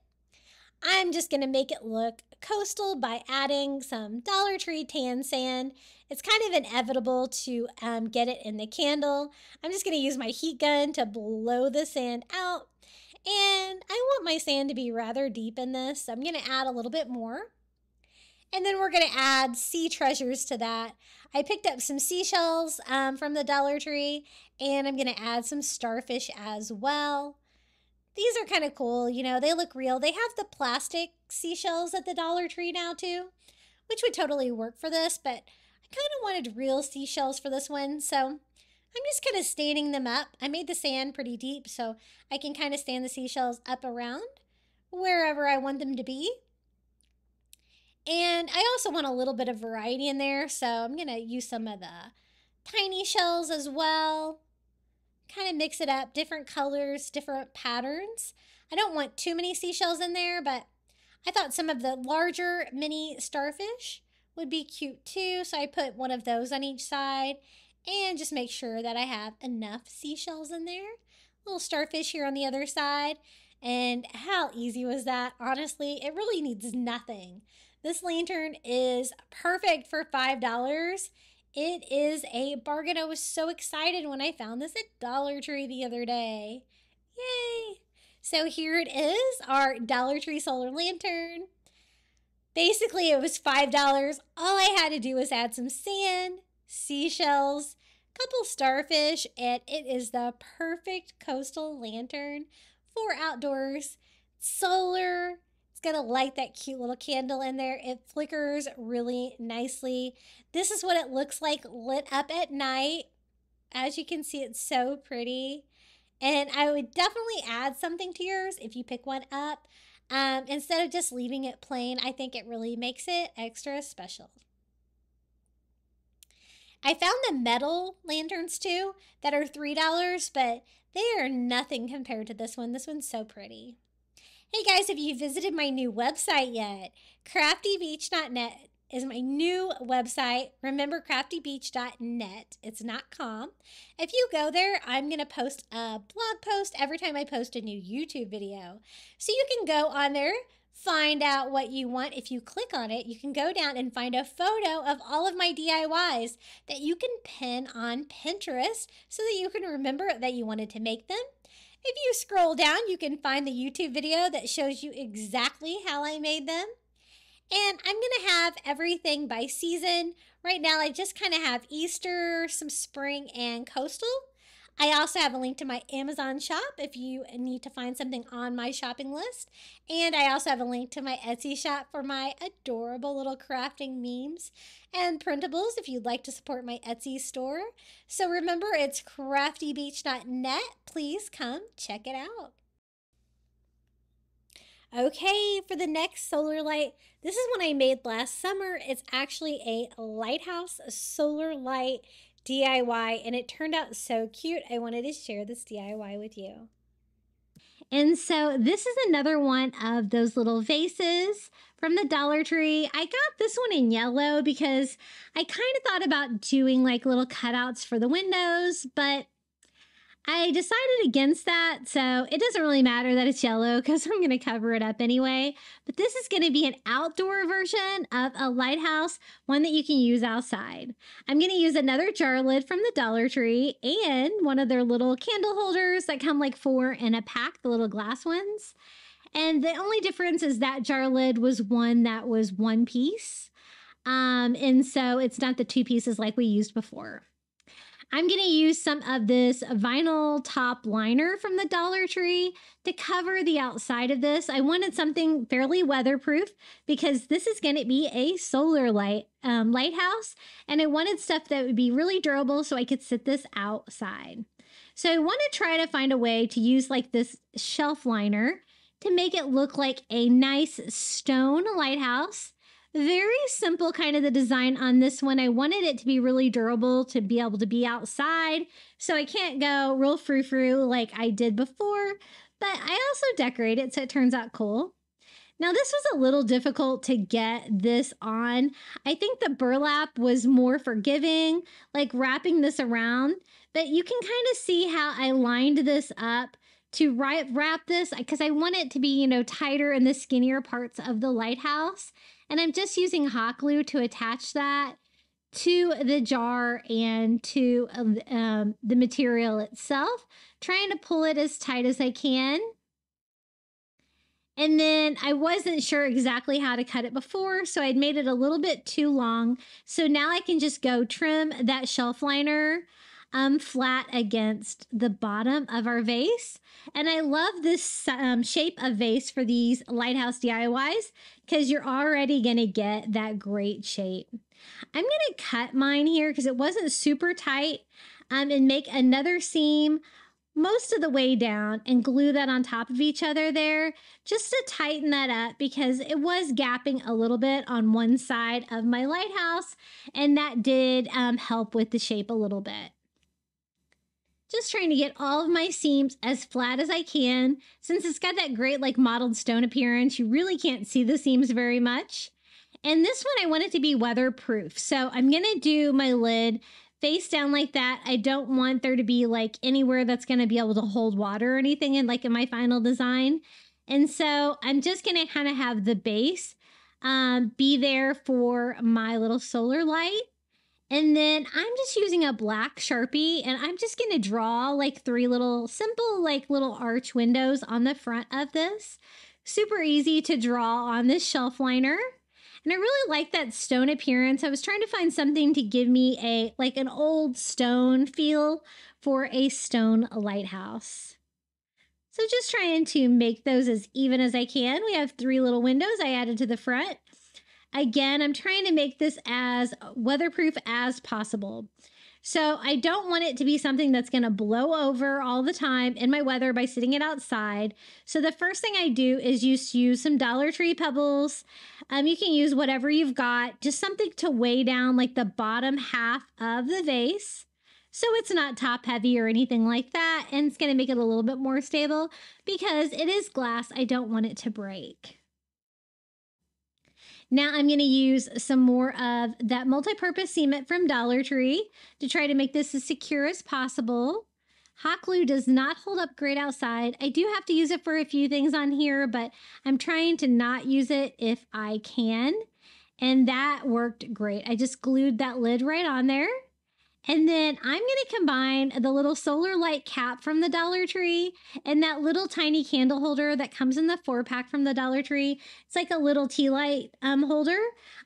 I'm just going to make it look coastal by adding some Dollar Tree tan sand. It's kind of inevitable to get it in the candle. I'm just going to use my heat gun to blow the sand out. And I want my sand to be rather deep in this, so I'm going to add a little bit more. And then we're going to add sea treasures to that. I picked up some seashells from the Dollar Tree, and I'm going to add some starfish as well. These are kind of cool, you know, they look real. They have the plastic seashells at the Dollar Tree now too, which would totally work for this, but I kind of wanted real seashells for this one, so I'm just kind of standing them up. I made the sand pretty deep, so I can kind of stand the seashells up around wherever I want them to be. And I also want a little bit of variety in there, so I'm going to use some of the tiny shells as well. Kind of mix it up, different colors, different patterns. I don't want too many seashells in there, but I thought some of the larger mini starfish would be cute too, so I put one of those on each side and just make sure that I have enough seashells in there. Little starfish here on the other side. And how easy was that? Honestly, it really needs nothing. This lantern is perfect for $5. It is a bargain. I was so excited when I found this at Dollar Tree the other day. Yay! So here it is, our Dollar Tree solar lantern. Basically, it was $5. All I had to do was add some sand, seashells, a couple starfish, and it is the perfect coastal lantern for outdoors. Solar. It's going to light that cute little candle in there. It flickers really nicely. This is what it looks like lit up at night. As you can see, it's so pretty. And I would definitely add something to yours if you pick one up. Instead of just leaving it plain, I think it really makes it extra special. I found the metal lanterns too that are $3, but they are nothing compared to this one. This one's so pretty. Hey guys, have you visited my new website yet? CraftyBeach.net is my new website. Remember, craftybeach.net. It's not .com. If you go there, I'm going to post a blog post every time I post a new YouTube video. So you can go on there, find out what you want. If you click on it, you can go down and find a photo of all of my DIYs that you can pin on Pinterest so that you can remember that you wanted to make them. If you scroll down, you can find the YouTube video that shows you exactly how I made them. And I'm going to have everything by season. Right now, I just kind of have Easter, some spring, and coastal. I also have a link to my Amazon shop if you need to find something on my shopping list. And I also have a link to my Etsy shop for my adorable little crafting memes and printables if you'd like to support my Etsy store. So remember, it's craftybeach.net. Please come check it out. Okay, for the next solar light, this is one I made last summer. It's actually a lighthouse solar light DIY, and it turned out so cute. I wanted to share this DIY with you. And so this is another one of those little vases from the Dollar Tree. I got this one in yellow because I kind of thought about doing like little cutouts for the windows, but I decided against that, so it doesn't really matter that it's yellow because I'm going to cover it up anyway. But this is going to be an outdoor version of a lighthouse, one that you can use outside. I'm going to use another jar lid from the Dollar Tree and one of their little candle holders that come like 4 in a pack, the little glass ones. And the only difference is that jar lid was one that was one piece. And so it's not the 2 pieces like we used before. I'm going to use some of this vinyl top liner from the Dollar Tree to cover the outside of this. I wanted something fairly weatherproof because this is going to be a solar lighthouse, and I wanted stuff that would be really durable so I could sit this outside. So I want to try to find a way to use like this shelf liner to make it look like a nice stone lighthouse. Very simple kind of the design on this one. I wanted it to be really durable to be able to be outside, so I can't go real frou-frou like I did before, but I also decorate it so it turns out cool. Now this was a little difficult to get this on. I think the burlap was more forgiving, like wrapping this around, but you can kind of see how I lined this up to wrap this because I want it to be, tighter in the skinnier parts of the lighthouse. And I'm just using hot glue to attach that to the jar and to the material itself, trying to pull it as tight as I can. And then I wasn't sure exactly how to cut it before, so I'd made it a little bit too long. So now I can just go trim that shelf liner flat against the bottom of our vase. And I love this shape of vase for these lighthouse DIYs because you're already going to get that great shape. I'm going to cut mine here because it wasn't super tight and make another seam most of the way down and glue that on top of each other there just to tighten that up because it was gapping a little bit on one side of my lighthouse, and that did help with the shape a little bit. Just trying to get all of my seams as flat as I can. Since it's got that great like mottled stone appearance, you really can't see the seams very much. And this one I want it to be weatherproof. So I'm going to do my lid face down like that. I don't want there to be like anywhere that's going to be able to hold water or anything in my final design. And so I'm just going to kind of have the base be there for my little solar light. And then I'm just using a black Sharpie, and I'm just going to draw like 3 little simple like little arch windows on the front of this. Super easy to draw on this shelf liner. And I really like that stone appearance. I was trying to find something to give me an old stone feel for a stone lighthouse. So just trying to make those as even as I can. We have 3 little windows I added to the front. Again, I'm trying to make this as weatherproof as possible. So I don't want it to be something that's going to blow over all the time in my weather by sitting it outside. So the first thing I do is use some Dollar Tree pebbles. You can use whatever you've got, just something to weigh down like the bottom half of the vase, so it's not top heavy or anything like that. And it's going to make it a little bit more stable because it is glass. I don't want it to break. Now I'm going to use some more of that multi-purpose cement from Dollar Tree to try to make this as secure as possible. Hot glue does not hold up great outside. I do have to use it for a few things on here, but I'm trying to not use it if I can. And that worked great. I just glued that lid right on there. And then I'm going to combine the little solar light cap from the Dollar Tree and that little tiny candle holder that comes in the 4-pack from the Dollar Tree. It's like a little tea light holder.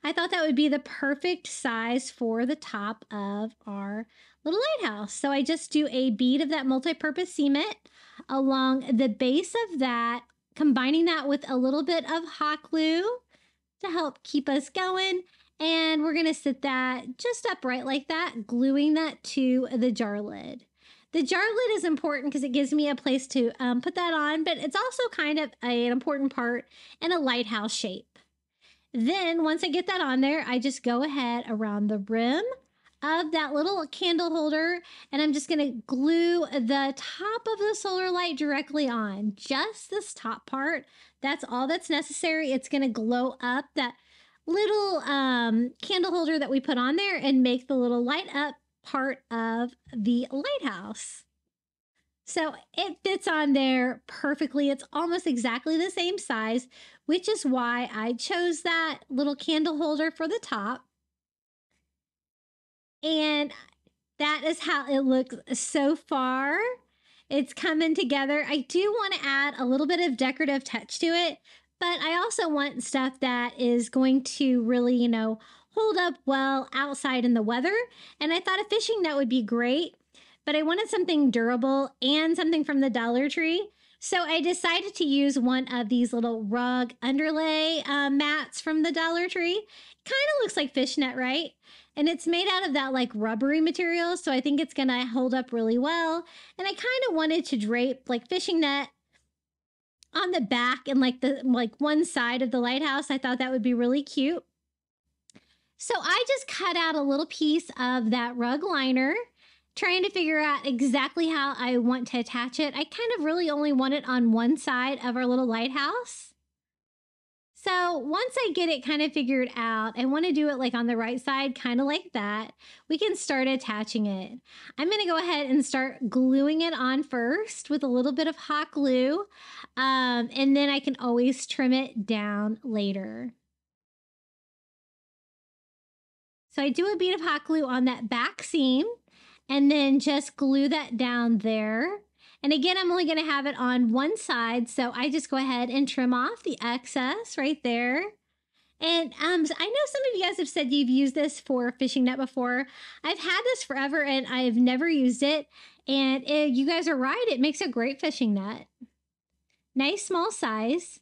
I thought that would be the perfect size for the top of our little lighthouse. So I just do a bead of that multi-purpose cement along the base of that, combining that with a little bit of hot glue to help keep us going. And we're going to sit that just upright like that, gluing that to the jar lid. The jar lid is important because it gives me a place to put that on, but it's also kind of an important part in a lighthouse shape. Then once I get that on there, I just go ahead around the rim of that little candle holder, and I'm just gonna glue the top of the solar light directly on, just this top part. That's all that's necessary. It's gonna glow up that little candle holder that we put on there and make the little light up part of the lighthouse. So it fits on there perfectly. It's almost exactly the same size, which is why I chose that little candle holder for the top. And that is how it looks so far. It's coming together. I do want to add a little bit of decorative touch to it, but I also want stuff that is going to really, you know, hold up well outside in the weather. And I thought a fishing net would be great, but I wanted something durable and something from the Dollar Tree. So I decided to use one of these little rug underlay mats from the Dollar Tree. Kind of looks like fishnet, right? And it's made out of that like rubbery material, so I think it's gonna hold up really well. And I kind of wanted to drape like fishing net on the back and like one side of the lighthouse. I thought that would be really cute. So I just cut out a little piece of that rug liner, trying to figure out exactly how I want to attach it. I kind of really only want it on one side of our little lighthouse. So once I get it kind of figured out, I want to do it like on the right side, kind of like that. We can start attaching it. I'm going to go ahead and start gluing it on first with a little bit of hot glue. And then I can always trim it down later. So I do a bead of hot glue on that back seam and then just glue that down there. And again, I'm only going to have it on one side, so I just go ahead and trim off the excess right there. And I know some of you guys have said you've used this for a fishing net before. I've had this forever and I've never used it. And you guys are right, it makes a great fishing net. Nice small size.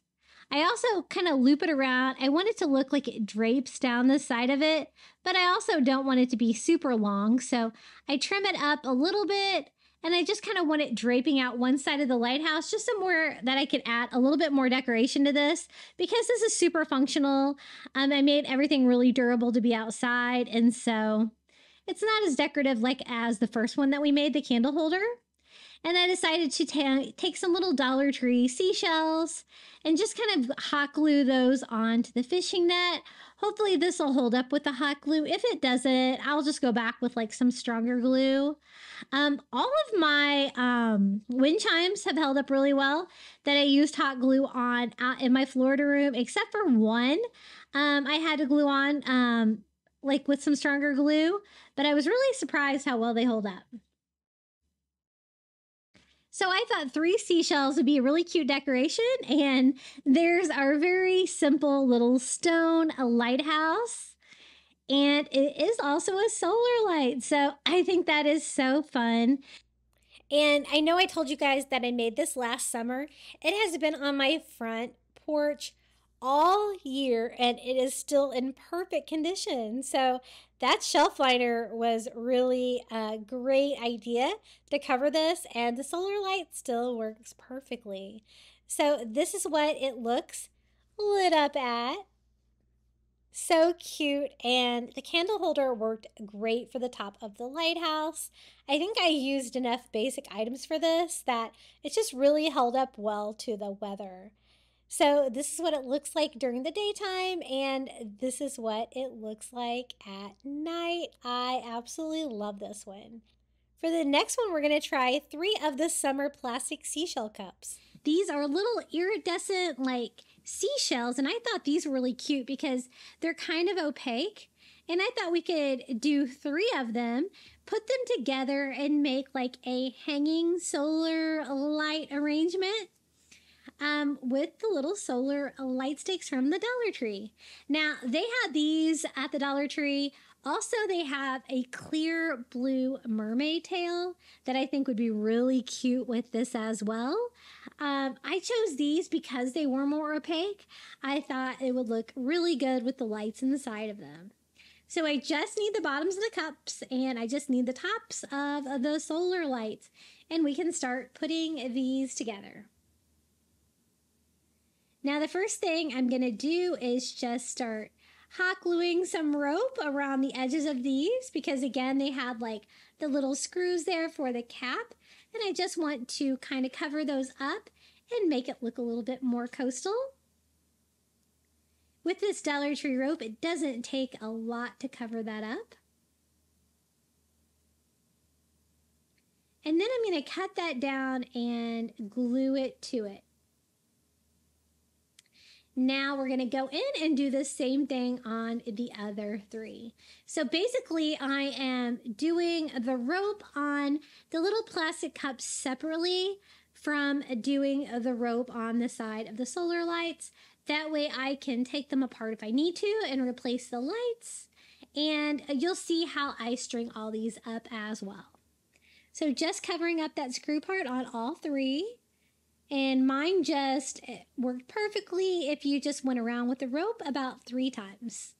I also kind of loop it around. I want it to look like it drapes down the side of it, but I also don't want it to be super long. So I trim it up a little bit. And I just kind of want it draping out one side of the lighthouse, just somewhere that I could add a little bit more decoration to this, because this is super functional. I made everything really durable to be outside, and so it's not as decorative like as the first one that we made, the candle holder. And I decided to take some little Dollar Tree seashells and just kind of hot glue those onto the fishing net. Hopefully this will hold up with the hot glue. If it doesn't, I'll just go back with like some stronger glue. All of my wind chimes have held up really well that I used hot glue on out in my Florida room, except for one I had to glue on like with some stronger glue, but I was really surprised how well they hold up. So I thought 3 seashells would be a really cute decoration, and there's our very simple little stone lighthouse, and it is also a solar light, so I think that is so fun. And I know I told you guys that I made this last summer. It has been on my front porch all year, and it is still in perfect condition. So that shelf liner was really a great idea to cover this, and the solar light still works perfectly. So this is what it looks lit up at. So cute, and the candle holder worked great for the top of the lighthouse. I think I used enough basic items for this that it just really held up well to the weather. So this is what it looks like during the daytime, and this is what it looks like at night. I absolutely love this one. For the next one, we're going to try 3 of the summer plastic seashell cups. These are little iridescent like seashells, and I thought these were really cute because they're kind of opaque. And I thought we could do 3 of them, put them together, and make like a hanging solar light arrangement. With the little solar light sticks from the Dollar Tree. Now, they had these at the Dollar Tree. Also, they have a clear blue mermaid tail that I think would be really cute with this as well. I chose these because they were more opaque. I thought it would look really good with the lights in the side of them. So I just need the bottoms of the cups and I just need the tops of the solar lights, and we can start putting these together. Now the first thing I'm going to do is just start hot gluing some rope around the edges of these, because again, they had like the little screws there for the cap, and I just want to kind of cover those up and make it look a little bit more coastal. With this Dollar Tree rope, it doesn't take a lot to cover that up. And then I'm going to cut that down and glue it to it. Now we're going to go in and do the same thing on the other three. So basically I am doing the rope on the little plastic cups separately from doing the rope on the side of the solar lights. That way I can take them apart if I need to and replace the lights. And you'll see how I string all these up as well. So just covering up that screw part on all three. And mine just worked perfectly if you just went around with the rope about 3 times.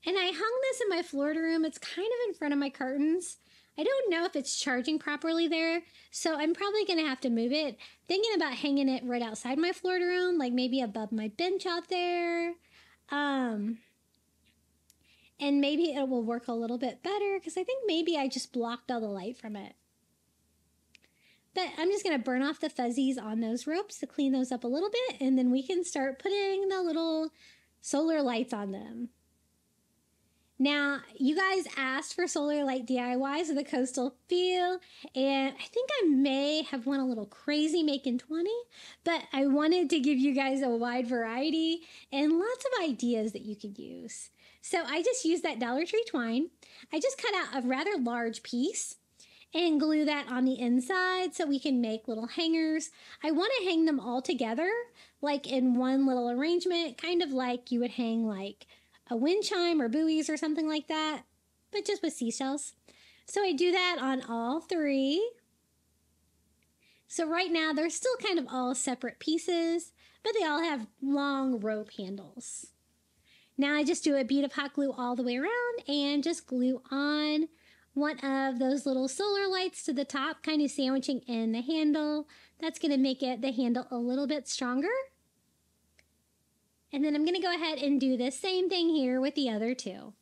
And I hung this in my Florida room. It's kind of in front of my curtains. I don't know if it's charging properly there, so I'm probably going to have to move it. Thinking about hanging it right outside my Florida room, like maybe above my bench out there. And maybe it will work a little bit better because I think maybe I just blocked all the light from it. But I'm just going to burn off the fuzzies on those ropes to clean those up a little bit, and then we can start putting the little solar lights on them. Now, you guys asked for solar light DIYs with a coastal feel, and I think I may have went a little crazy making 20, but I wanted to give you guys a wide variety and lots of ideas that you could use. So I just used that Dollar Tree twine. I just cut out a rather large piece and glue that on the inside so we can make little hangers. I want to hang them all together, like in one little arrangement, kind of like you would hang like a wind chime or buoys or something like that, but just with seashells. So I do that on all 3. So right now they're still kind of all separate pieces, but they all have long rope handles. Now I just do a bead of hot glue all the way around and just glue on one of those little solar lights to the top, kind of sandwiching in the handle. That's going to make the handle a little bit stronger. And then I'm going to go ahead and do the same thing here with the other 2.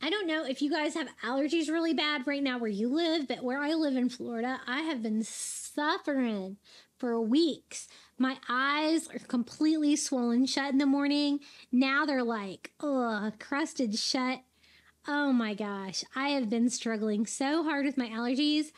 I don't know if you guys have allergies really bad right now where you live, but where I live in Florida, I have been suffering for weeks. My eyes are completely swollen shut in the morning. Now they're like, crusted shut. Oh my gosh, I have been struggling so hard with my allergies.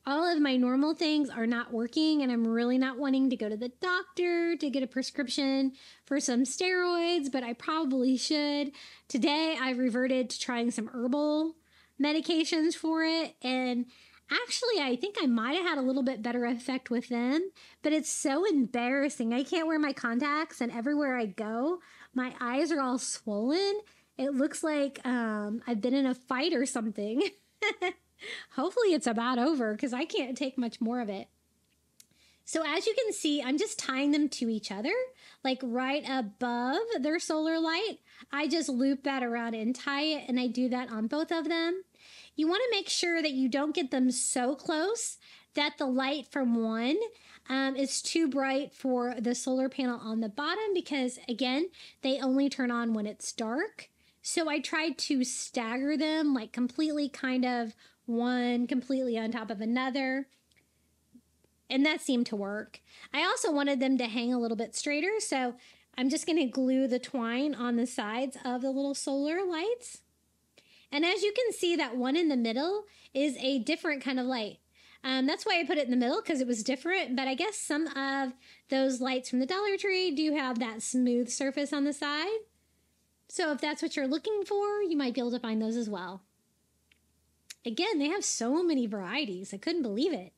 All of my normal things are not working, and I'm really not wanting to go to the doctor to get a prescription for some steroids, but I probably should. Today, I reverted to trying some herbal medications for it, and actually, I think I might have had a little bit better effect with them, but it's so embarrassing. I can't wear my contacts, and everywhere I go, my eyes are all swollen. It looks like I've been in a fight or something. Hopefully it's about over because I can't take much more of it. So as you can see, I'm just tying them to each other, like right above their solar light. I just loop that around and tie it, and I do that on both of them. You want to make sure that you don't get them so close that the light from one is too bright for the solar panel on the bottom, because again, they only turn on when it's dark. So I tried to stagger them, like completely kind of one completely on top of another. And that seemed to work. I also wanted them to hang a little bit straighter, so I'm just going to glue the twine on the sides of the little solar lights. And as you can see, that one in the middle is a different kind of light. That's why I put it in the middle, because it was different. But I guess some of those lights from the Dollar Tree do have that smooth surface on the side. So if that's what you're looking for, you might be able to find those as well. Again, they have so many varieties. I couldn't believe it.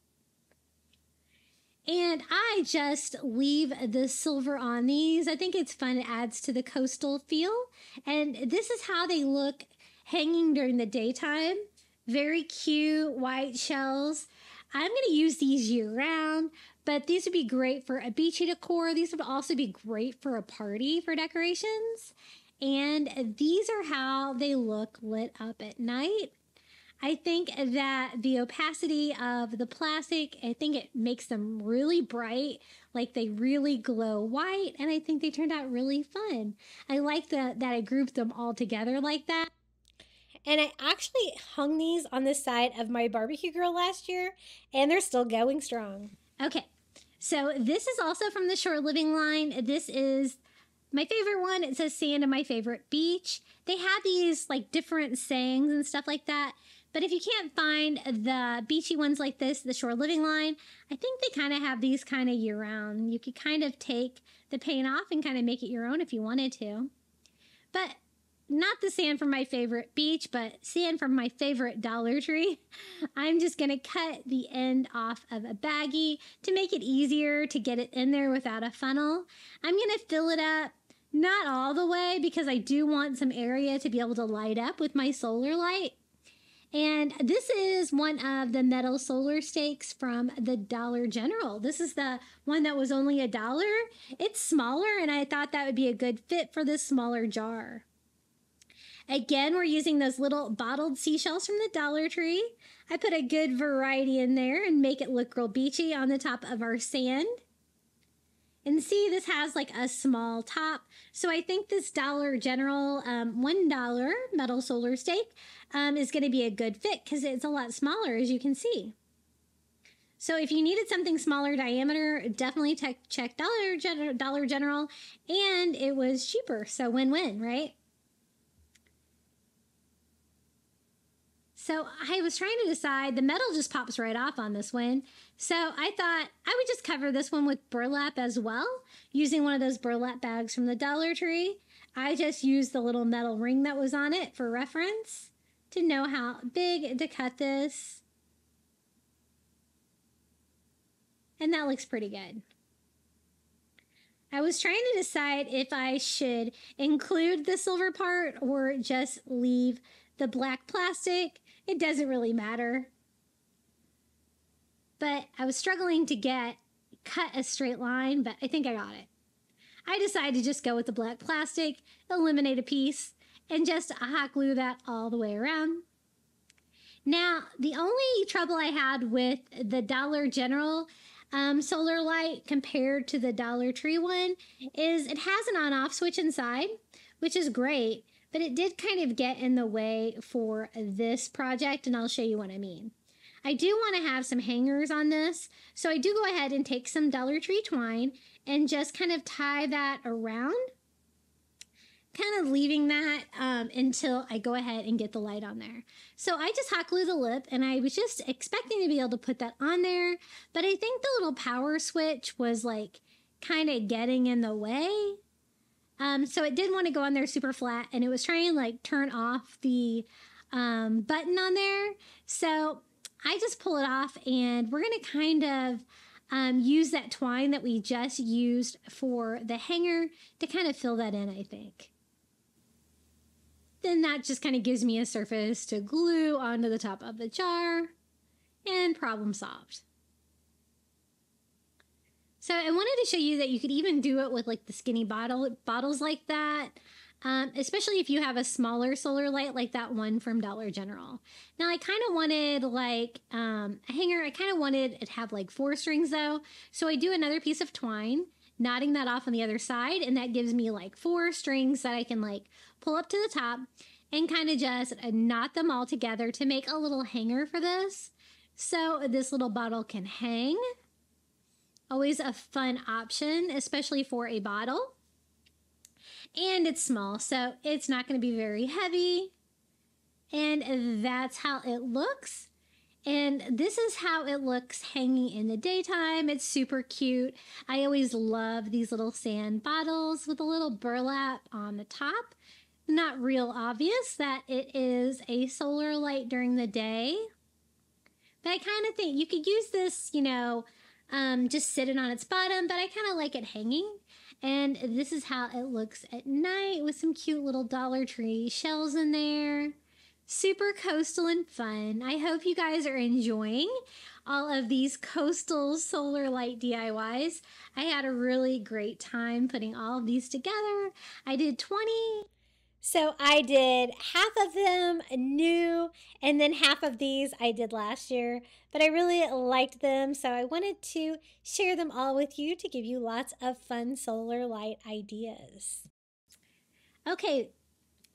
And I just leave the silver on these. I think it's fun. It adds to the coastal feel. And this is how they look hanging during the daytime. Very cute white shells. I'm going to use these year round, But these would be great for a beachy decor. These would also be great for a party for decorations. And these are how they look lit up at night. I think that the opacity of the plastic, I think it makes them really bright, like they really glow white, and I think they turned out really fun. I like that I grouped them all together like that. And I actually hung these on the side of my barbecue grill last year, and they're still going strong. Okay, so this is also from the Shore Living line. This is my favorite one. It says sand and my favorite beach. They have these like different sayings and stuff like that. But if you can't find the beachy ones like this, the Shore Living line, I think they kind of have these kind of year-round. You could kind of take the paint off and kind of make it your own if you wanted to. But not the sand from my favorite beach, but sand from my favorite Dollar Tree. I'm just going to cut the end off of a baggie to make it easier to get it in there without a funnel. I'm going to fill it up, not all the way, because I do want some area to be able to light up with my solar light. And this is one of the metal solar stakes from the Dollar General. This is the one that was only $1. It's smaller, and I thought that would be a good fit for this smaller jar. Again, we're using those little bottled seashells from the Dollar Tree. I put a good variety in there and make it look real beachy on the top of our sand. And see, this has like a small top. So I think this Dollar General $1 metal solar stake is going to be a good fit because it's a lot smaller, as you can see. So if you needed something smaller diameter, definitely check Dollar General, and it was cheaper. So win-win, right? So I was trying to decide, the metal just pops right off on this one. So I thought I would just cover this one with burlap as well, using one of those burlap bags from the Dollar Tree. I just used the little metal ring that was on it for reference to know how big to cut this. And that looks pretty good. I was trying to decide if I should include the silver part or just leave the black plastic. It doesn't really matter. But I was struggling to cut a straight line, but I think I got it. I decided to just go with the black plastic, eliminate a piece, and just hot glue that all the way around. Now, the only trouble I had with the Dollar General solar light compared to the Dollar Tree one is it has an on-off switch inside, which is great. But it did kind of get in the way for this project, and I'll show you what I mean. I do want to have some hangers on this, so I do go ahead and take some Dollar Tree twine and just kind of tie that around, kind of leaving that until I go ahead and get the light on there. So I just hot glue the lip, and I was just expecting to be able to put that on there, but I think the little power switch was like kind of getting in the way. So it did want to go on there super flat, and it was trying to like turn off the button on there. So I just pull it off, and we're going to kind of use that twine that we just used for the hanger to kind of fill that in, I think. Then that just kind of gives me a surface to glue onto the top of the jar, and problem solved. So I wanted to show you that you could even do it with like the skinny bottles like that, especially if you have a smaller solar light like that one from Dollar General. Now I kind of wanted like a hanger. I kind of wanted it to have like 4 strings though. So I do another piece of twine, knotting that off on the other side, and that gives me like 4 strings that I can like pull up to the top and kind of just knot them all together to make a little hanger for this. So this little bottle can hang. Always a fun option, especially for a bottle. And it's small, so it's not going to be very heavy. And that's how it looks. And this is how it looks hanging in the daytime. It's super cute. I always love these little sand bottles with a little burlap on the top. Not real obvious that it is a solar light during the day. But I kind of think you could use this, you know, just sitting on its bottom, but I kind of like it hanging. And this is how it looks at night with some cute little Dollar Tree shells in there. super coastal and fun. I hope you guys are enjoying all of these coastal solar light DIYs. I had a really great time putting all of these together. I did 20. So I did half of them new, and then half of these I did last year, but I really liked them, so I wanted to share them all with you to give you lots of fun solar light ideas. Okay,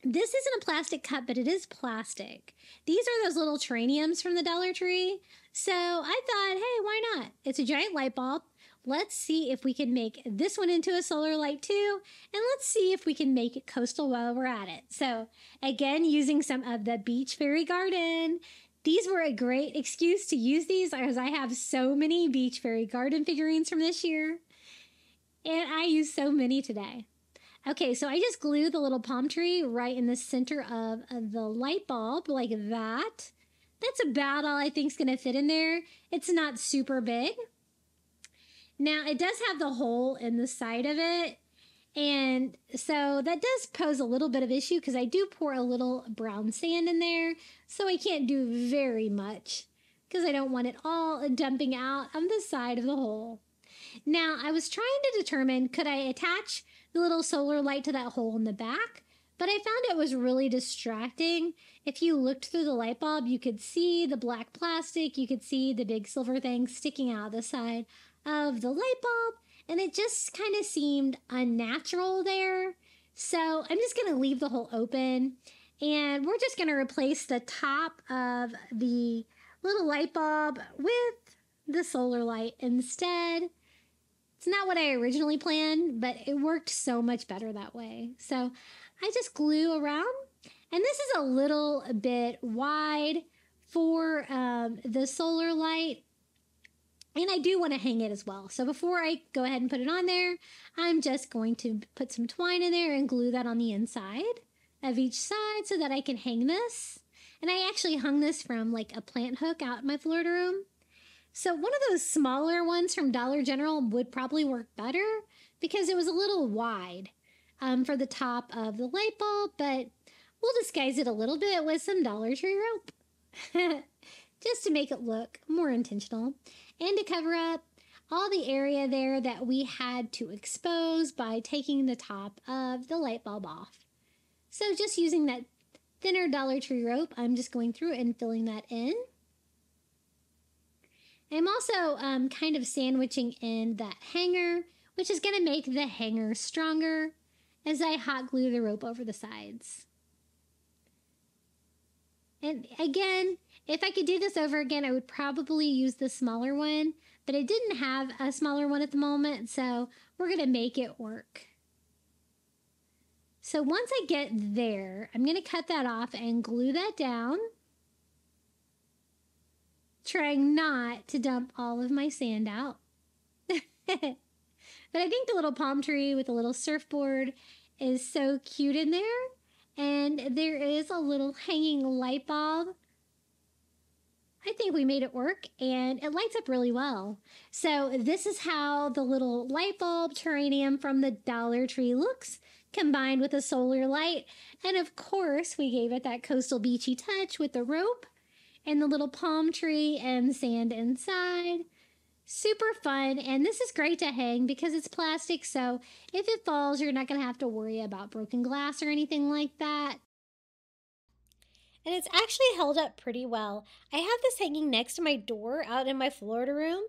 this isn't a plastic cup, but it is plastic. These are those little terrariums from the Dollar Tree. So I thought, hey, why not? It's a giant light bulb. Let's see if we can make this one into a solar light too. And let's see if we can make it coastal while we're at it. So again, using some of the Beach Fairy Garden. These were a great excuse to use these as I have so many Beach Fairy Garden figurines from this year. And I used so many today. Okay, so I just glued the little palm tree right in the center of the light bulb like that. That's about all I think is going to fit in there. It's not super big. Now, it does have the hole in the side of it, and so that does pose a little bit of issue because I do pour a little brown sand in there, so I can't do very much because I don't want it all dumping out on the side of the hole. Now, I was trying to determine, could I attach the little solar light to that hole in the back? But I found it was really distracting. If you looked through the light bulb, you could see the black plastic, you could see the big silver thing sticking out the side of the light bulb, and it just kind of seemed unnatural there. So I'm just going to leave the hole open, and we're just going to replace the top of the little light bulb with the solar light instead. It's not what I originally planned, but it worked so much better that way. So I just glue around, and this is a little bit wide for the solar light, and I do want to hang it as well. So before I go ahead and put it on there, I'm just going to put some twine in there and glue that on the inside of each side so that I can hang this. And I actually hung this from like a plant hook out in my Florida room. So one of those smaller ones from Dollar General would probably work better because it was a little wide for the top of the light bulb, but we'll disguise it a little bit with some Dollar Tree rope just to make it look more intentional and to cover up all the area there that we had to expose by taking the top of the light bulb off. So just using that thinner Dollar Tree rope, I'm just going through and filling that in. I'm also kind of sandwiching in that hanger, which is going to make the hanger stronger as I hot glue the rope over the sides. And again, if I could do this over again, I would probably use the smaller one, but I didn't have a smaller one at the moment, so we're going to make it work. So once I get there, I'm going to cut that off and glue that down, trying not to dump all of my sand out. But I think the little palm tree with the little surfboard is so cute in there. And there is a little hanging light bulb. I think we made it work, and it lights up really well. So this is how the little light bulb terrarium from the Dollar Tree looks, combined with a solar light. And of course, we gave it that coastal beachy touch with the rope and the little palm tree and sand inside. Super fun, and this is great to hang because it's plastic, so if it falls, you're not going to have to worry about broken glass or anything like that. And it's actually held up pretty well. I have this hanging next to my door out in my Florida room,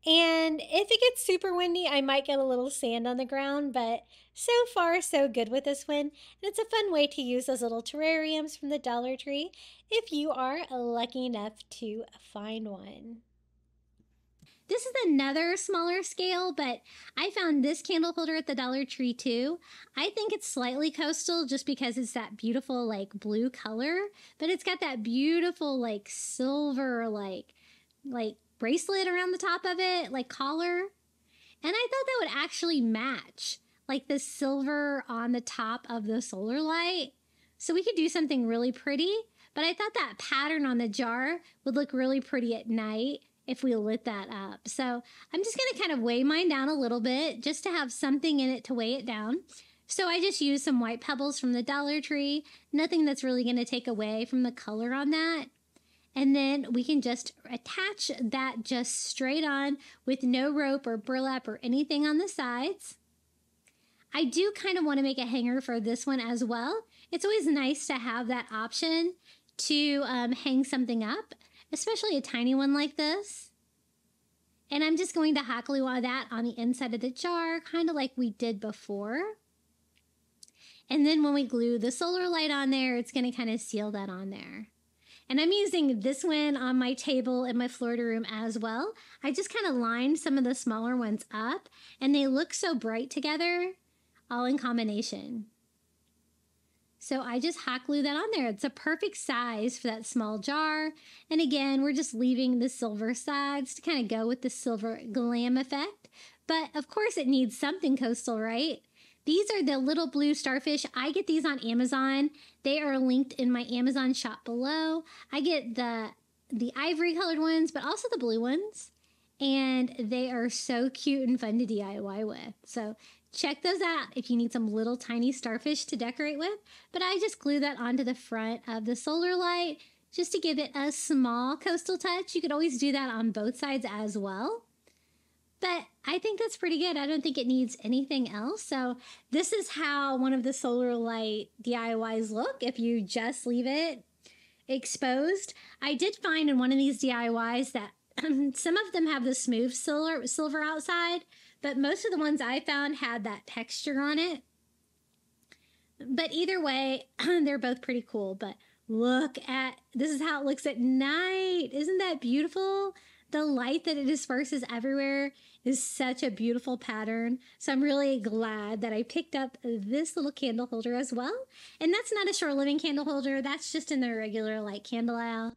and if it gets super windy, I might get a little sand on the ground, but so far, so good with this one. And it's a fun way to use those little terrariums from the Dollar Tree if you are lucky enough to find one. This is another smaller scale, but I found this candle holder at the Dollar Tree too. I think it's slightly coastal just because it's that beautiful like blue color, but it's got that beautiful like silver like bracelet around the top of it, like collar. And I thought that would actually match like the silver on the top of the solar light. So we could do something really pretty, but I thought that pattern on the jar would look really pretty at night if we lit that up. So I'm just going to kind of weigh mine down a little bit just to have something in it to weigh it down. So I just used some white pebbles from the Dollar Tree. Nothing that's really going to take away from the color on that. And then we can just attach that just straight on with no rope or burlap or anything on the sides. I do kind of want to make a hanger for this one as well. It's always nice to have that option to hang something up, especially a tiny one like this. And I'm just going to hot glue all that on the inside of the jar, kind of like we did before. And then when we glue the solar light on there, it's going to kind of seal that on there. And I'm using this one on my table in my Florida room as well. I just kind of lined some of the smaller ones up, and they look so bright together, all in combination. So I just hot glue that on there. It's a perfect size for that small jar. And again, we're just leaving the silver sides to kind of go with the silver glam effect. But of course it needs something coastal, right? These are the little blue starfish. I get these on Amazon. They are linked in my Amazon shop below. I get the ivory colored ones, but also the blue ones. And they are so cute and fun to DIY with. So check those out if you need some little tiny starfish to decorate with. But I just glue that onto the front of the solar light just to give it a small coastal touch. You could always do that on both sides as well. But I think that's pretty good. I don't think it needs anything else. So this is how one of the solar light DIYs look if you just leave it exposed. I did find in one of these DIYs that some of them have the smooth silver outside, but most of the ones I found had that texture on it. But either way, they're both pretty cool. But look at, this is how it looks at night. Isn't that beautiful? The light that it disperses everywhere is such a beautiful pattern. So I'm really glad that I picked up this little candle holder as well. And that's not a Shore Living candle holder. That's just in the regular like candle aisle.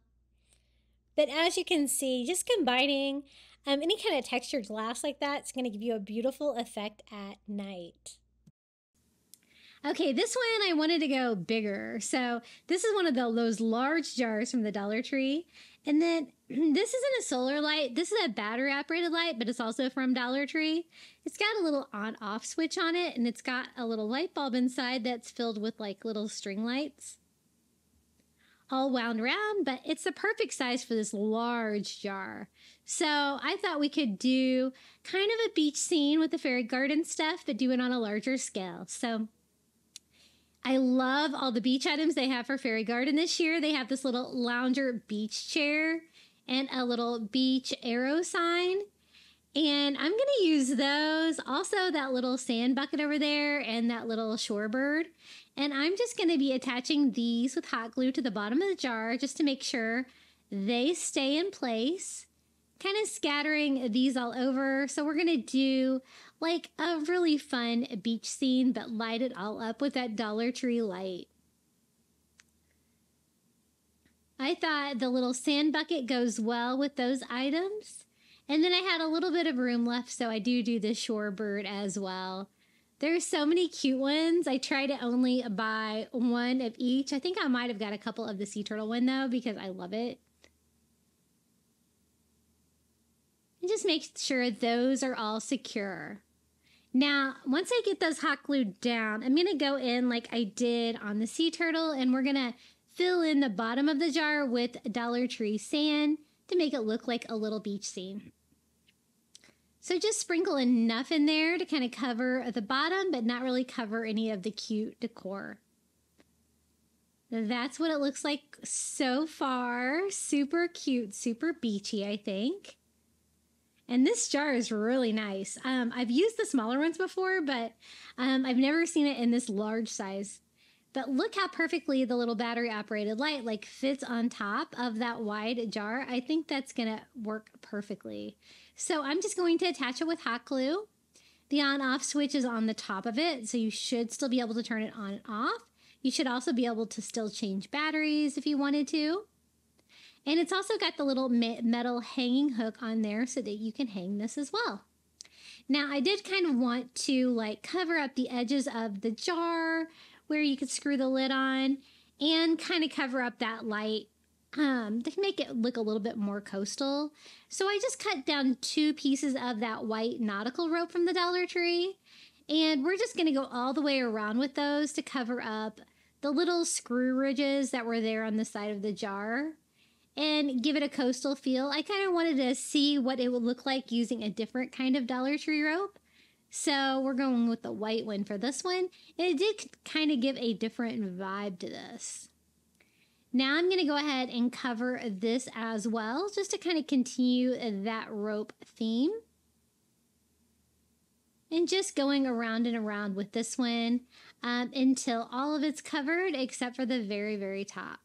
But as you can see, just combining any kind of textured glass like that, it's going to give you a beautiful effect at night. Okay, this one I wanted to go bigger. So this is one of those large jars from the Dollar Tree. And then this isn't a solar light. This is a battery operated light, but it's also from Dollar Tree. It's got a little on off switch on it, and it's got a little light bulb inside that's filled with like little string lights all wound around, but it's the perfect size for this large jar. So I thought we could do kind of a beach scene with the fairy garden stuff, but do it on a larger scale. So I love all the beach items they have for Fairy Garden this year. They have this little lounger beach chair and a little beach arrow sign. And I'm going to use those. Also that little sand bucket over there and that little shorebird. And I'm just going to be attaching these with hot glue to the bottom of the jar just to make sure they stay in place. Kind of scattering these all over. So we're going to do like a really fun beach scene, but light it all up with that Dollar Tree light. I thought the little sand bucket goes well with those items. And then I had a little bit of room left, so I do the shorebird as well. There's so many cute ones. I try to only buy one of each. I think I might have got a couple of the sea turtle one though, because I love it. And just make sure those are all secure. Now, once I get those hot glued down, I'm going to go in like I did on the sea turtle, and we're going to fill in the bottom of the jar with Dollar Tree sand to make it look like a little beach scene. So just sprinkle enough in there to kind of cover the bottom, but not really cover any of the cute decor. That's what it looks like so far. Super cute, super beachy, I think. And this jar is really nice. I've used the smaller ones before, but I've never seen it in this large size. But look how perfectly the little battery operated light like fits on top of that wide jar. I think that's gonna work perfectly. So I'm just going to attach it with hot glue. The on-off switch is on the top of it, so you should still be able to turn it on and off. You should also be able to still change batteries if you wanted to. And it's also got the little metal hanging hook on there so that you can hang this as well. Now, I did kind of want to like cover up the edges of the jar where you could screw the lid on and kind of cover up that light to make it look a little bit more coastal. So I just cut down 2 pieces of that white nautical rope from the Dollar Tree. And we're just going to go all the way around with those to cover up the little screw ridges that were there on the side of the jar and give it a coastal feel. I kind of wanted to see what it would look like using a different kind of Dollar Tree rope. So we're going with the white one for this one. And it did kind of give a different vibe to this. Now I'm going to go ahead and cover this as well, just to kind of continue that rope theme. And just going around and around with this one until all of it's covered except for the very, very top.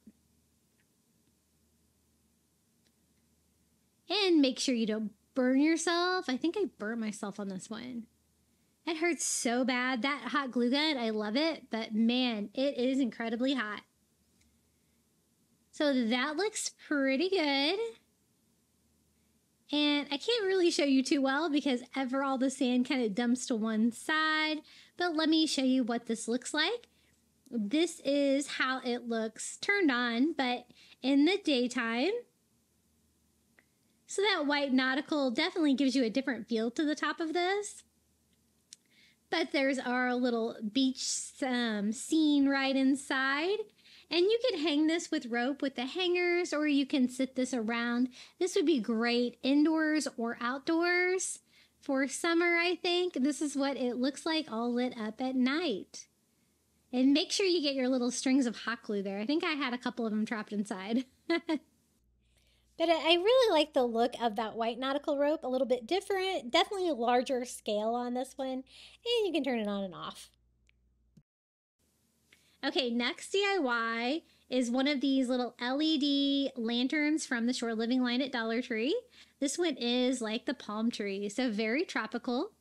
And make sure you don't burn yourself. I think I burnt myself on this one. It hurts so bad. That hot glue gun, I love it, but man, it is incredibly hot. So that looks pretty good. And I can't really show you too well because all the sand kind of dumps to one side. But let me show you what this looks like. This is how it looks turned on, but in the daytime. So that white nautical definitely gives you a different feel to the top of this. But there's our little beach scene right inside. And you could hang this with rope with the hangers, or you can sit this around. This would be great indoors or outdoors for summer, I think. This is what it looks like all lit up at night. And make sure you get your little strings of hot glue there. I think I had a couple of them trapped inside. But I really like the look of that white nautical rope. A little bit different, definitely a larger scale on this one. And you can turn it on and off. Okay, next DIY is one of these little LED lanterns from the Shore Living line at Dollar Tree. This one is like the palm tree, so very tropical.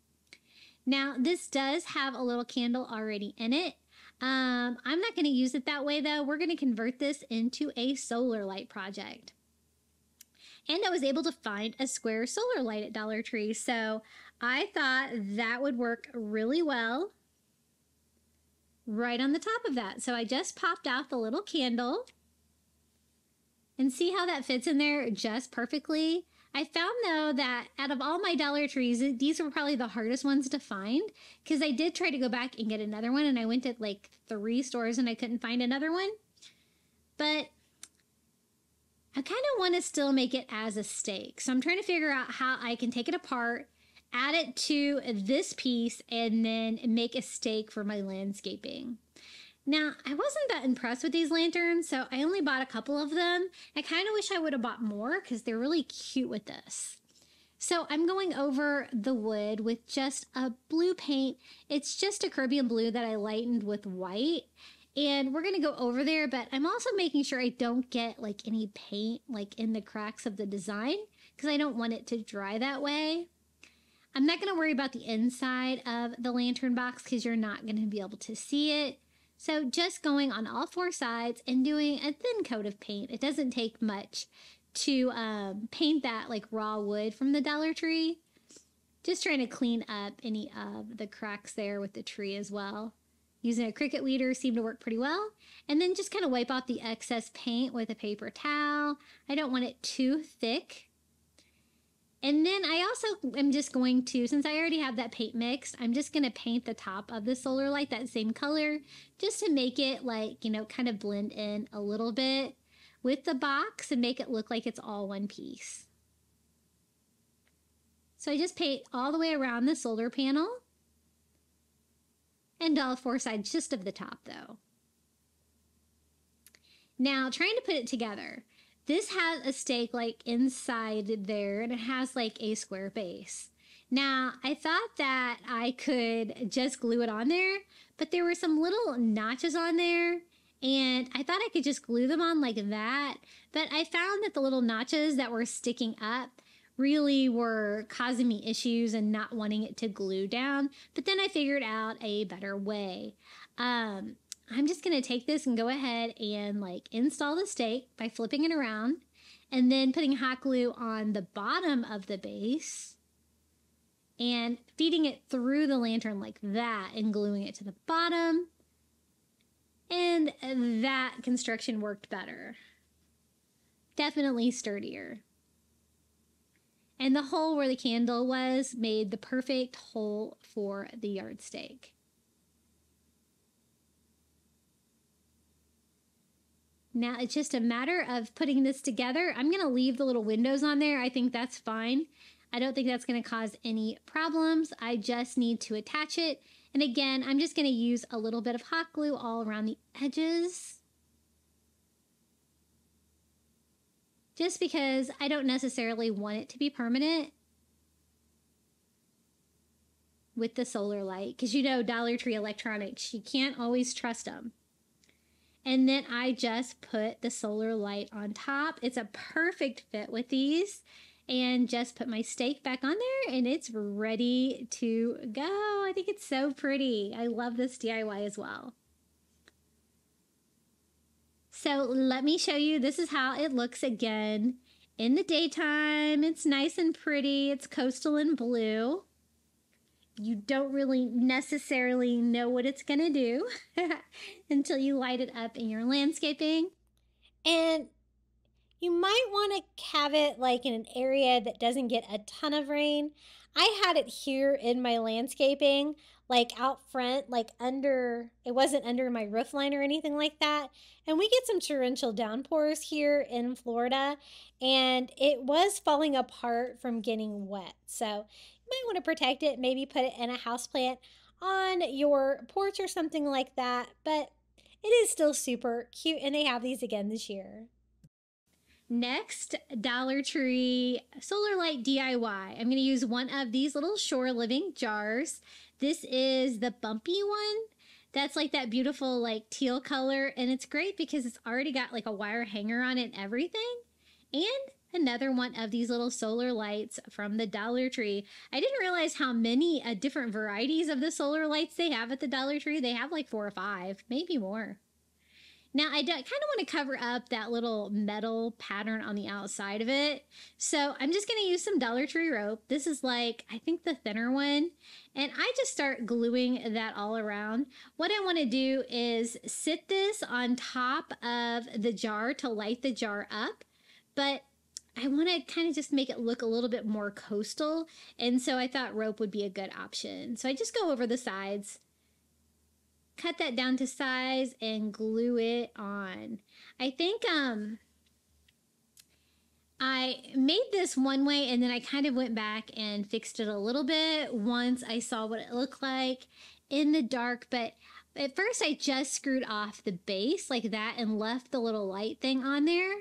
Now, this does have a little candle already in it. I'm not going to use it that way, though. We're going to convert this into a solar light project. And I was able to find a square solar light at Dollar Tree, so I thought that would work really well right on the top of that. So I just popped out the little candle and see how that fits in there just perfectly. I found though that out of all my Dollar Trees, these were probably the hardest ones to find because I did try to go back and get another one and I went to like 3 stores and I couldn't find another one. But I kind of want to still make it as a stake. So I'm trying to figure out how I can take it apart, add it to this piece, and then make a stake for my landscaping. Now, I wasn't that impressed with these lanterns, so I only bought a couple of them. I kind of wish I would have bought more because they're really cute with this. So I'm going over the wood with just a blue paint. It's just a Caribbean blue that I lightened with white. And we're going to go over there, but I'm also making sure I don't get like any paint like in the cracks of the design because I don't want it to dry that way. I'm not going to worry about the inside of the lantern box because you're not going to be able to see it. So just going on all 4 sides and doing a thin coat of paint. It doesn't take much to paint that like raw wood from the Dollar Tree. Just trying to clean up any of the cracks there with the tree as well. Using a Cricut weeder seemed to work pretty well. And then just kind of wipe off the excess paint with a paper towel. I don't want it too thick. And then I also am just going to, since I already have that paint mixed, I'm just going to paint the top of the solar light that same color just to make it like, you know, kind of blend in a little bit with the box and make it look like it's all one piece. So I just paint all the way around the solar panel and all 4 sides just of the top though. Now trying to put it together. This has a stake like inside there and it has like a square base. Now I thought that I could just glue it on there, but there were some little notches on there and I thought I could just glue them on like that. But I found that the little notches that were sticking up really were causing me issues and not wanting it to glue down. But then I figured out a better way. I'm just going to take this and go ahead and like install the stake by flipping it around and then putting hot glue on the bottom of the base and feeding it through the lantern like that and gluing it to the bottom. And that construction worked better. Definitely sturdier. And the hole where the candle was made the perfect hole for the yardstick. Now it's just a matter of putting this together. I'm going to leave the little windows on there. I think that's fine. I don't think that's going to cause any problems. I just need to attach it. And again, I'm just going to use a little bit of hot glue all around the edges. Just because I don't necessarily want it to be permanent with the solar light. Because you know, Dollar Tree electronics, you can't always trust them. And then I just put the solar light on top. It's a perfect fit with these. And just put my stake back on there and it's ready to go. I think it's so pretty. I love this DIY as well. So let me show you. This is how it looks again. In the daytime, it's nice and pretty. It's coastal and blue. You don't really necessarily know what it's gonna do until you light it up in your landscaping. And you might want to have it like in an area that doesn't get a ton of rain. I had it here in my landscaping, like out front, like under, it wasn't under my roof line or anything like that. And we get some torrential downpours here in Florida, and it was falling apart from getting wet. So you might want to protect it, maybe put it in a houseplant on your porch or something like that. But it is still super cute, and they have these again this year. Next, Dollar Tree Solar Light DIY. I'm going to use one of these little Shore Living jars. This is the bumpy one. That's like that beautiful like teal color. And it's great because it's already got like a wire hanger on it and everything. And another one of these little solar lights from the Dollar Tree. I didn't realize how many different varieties of the solar lights they have at the Dollar Tree. They have like 4 or 5, maybe more. Now, I kind of want to cover up that little metal pattern on the outside of it. So I'm just going to use some Dollar Tree rope. This is like, I think the thinner one. And I just start gluing that all around. What I want to do is sit this on top of the jar to light the jar up. But I want to kind of just make it look a little bit more coastal. And so I thought rope would be a good option. So I just go over the sides, cut that down to size, and glue it on. I think I made this one way and then I kind of went back and fixed it a little bit once I saw what it looked like in the dark. But at first I just screwed off the base like that and left the little light thing on there.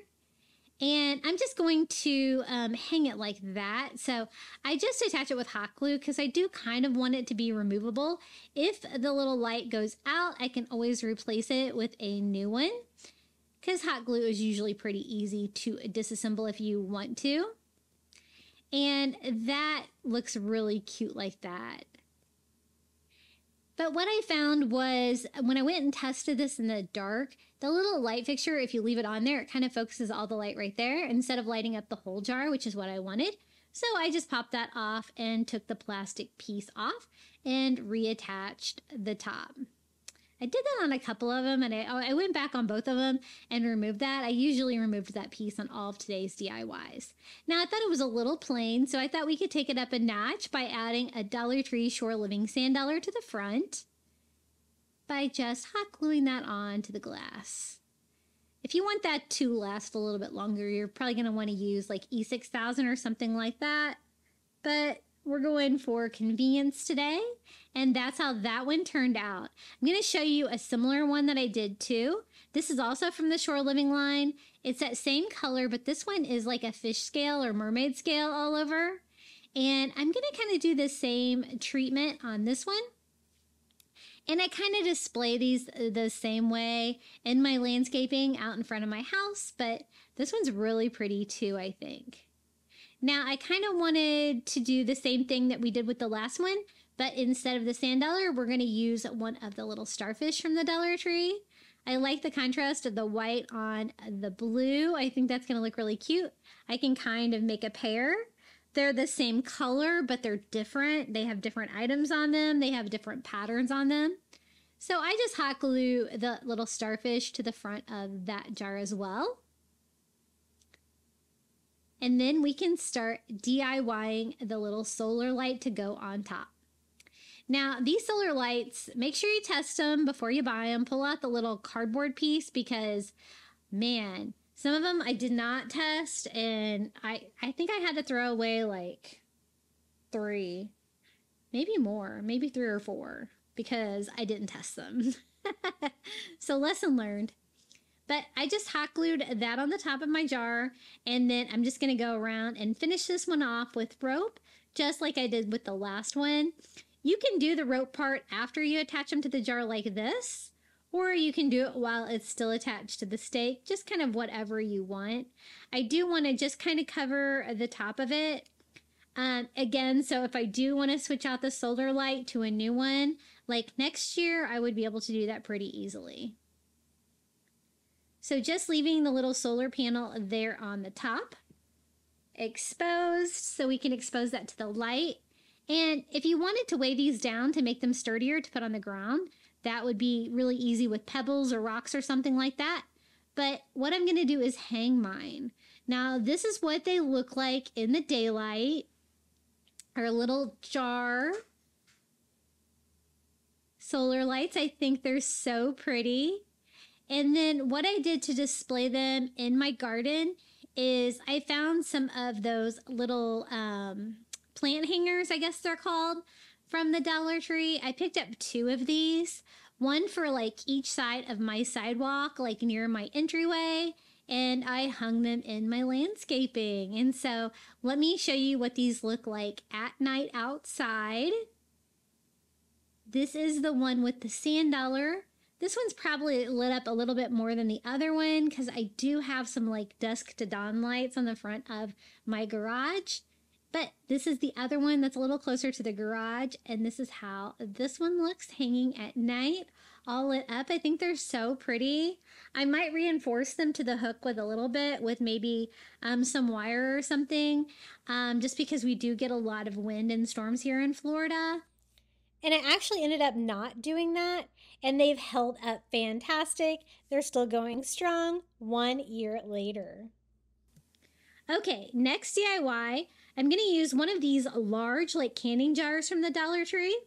And I'm just going to hang it like that. So I just attach it with hot glue because I do kind of want it to be removable. If the little light goes out, I can always replace it with a new one because hot glue is usually pretty easy to disassemble if you want to. And that looks really cute like that. But what I found was when I went and tested this in the dark, the little light fixture, if you leave it on there, it kind of focuses all the light right there instead of lighting up the whole jar, which is what I wanted. So I just popped that off and took the plastic piece off and reattached the top. I did that on a couple of them, and I went back on both of them and removed that. I usually removed that piece on all of today's DIYs. Now, I thought it was a little plain, so I thought we could take it up a notch by adding a Dollar Tree Shore Living sand dollar to the front by just hot gluing that on to the glass. If you want that to last a little bit longer, you're probably going to want to use like E6000 or something like that. But we're going for convenience today, and that's how that one turned out. I'm going to show you a similar one that I did too. This is also from the Shore Living line. It's that same color, but this one is like a fish scale or mermaid scale all over. And I'm going to kind of do the same treatment on this one. And I kind of display these the same way in my landscaping out in front of my house, but this one's really pretty too, I think. Now, I kind of wanted to do the same thing that we did with the last one, but instead of the sand dollar, we're going to use one of the little starfish from the Dollar Tree. I like the contrast of the white on the blue. I think that's going to look really cute. I can kind of make a pair. They're the same color, but they're different. They have different items on them. They have different patterns on them. So I just hot glue the little starfish to the front of that jar as well. and then we can start DIYing the little solar light to go on top. Now, these solar lights, make sure you test them before you buy them. Pull out the little cardboard piece because, man, some of them I did not test, and I think I had to throw away like 3, maybe more, maybe 3 or 4, because I didn't test them. So lesson learned. But I just hot glued that on the top of my jar, and then I'm just going to go around and finish this one off with rope, just like I did with the last one. You can do the rope part after you attach them to the jar like this, or you can do it while it's still attached to the stake, just kind of whatever you want. I do want to just kind of cover the top of it. Again, so if I do want to switch out the solar light to a new one, like next year, I would be able to do that pretty easily. So just leaving the little solar panel there on the top, exposed, so we can expose that to the light. And if you wanted to weigh these down to make them sturdier to put on the ground, that would be really easy with pebbles or rocks or something like that. But what I'm going to do is hang mine. Now, this is what they look like in the daylight. Our little jar solar lights. I think they're so pretty. And then what I did to display them in my garden is I found some of those little plant hangers, I guess they're called, from the Dollar Tree. I picked up 2 of these, one for like each side of my sidewalk, like near my entryway, and I hung them in my landscaping. And so let me show you what these look like at night outside. This is the one with the sand dollar. This one's probably lit up a little bit more than the other one because I do have some like dusk to dawn lights on the front of my garage. But this is the other one that's a little closer to the garage, and this is how this one looks hanging at night, all lit up. I think they're so pretty. I might reinforce them to the hook with a little bit with maybe some wire or something, just because we do get a lot of wind and storms here in Florida. And I actually ended up not doing that, and they've held up fantastic. They're still going strong 1 year later. Okay, next DIY, I'm going to use one of these large like canning jars from the Dollar Tree.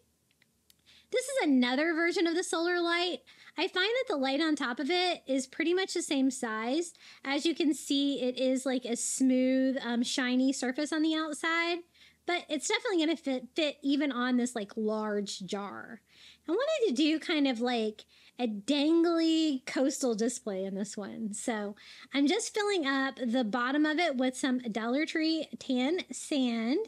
This is another version of the solar light. I find that the light on top of it is pretty much the same size. As you can see, it is like a smooth, shiny surface on the outside, but it's definitely going to fit even on this like large jar. I wanted to do kind of like a dangly coastal display in this one. So I'm just filling up the bottom of it with some Dollar Tree tan sand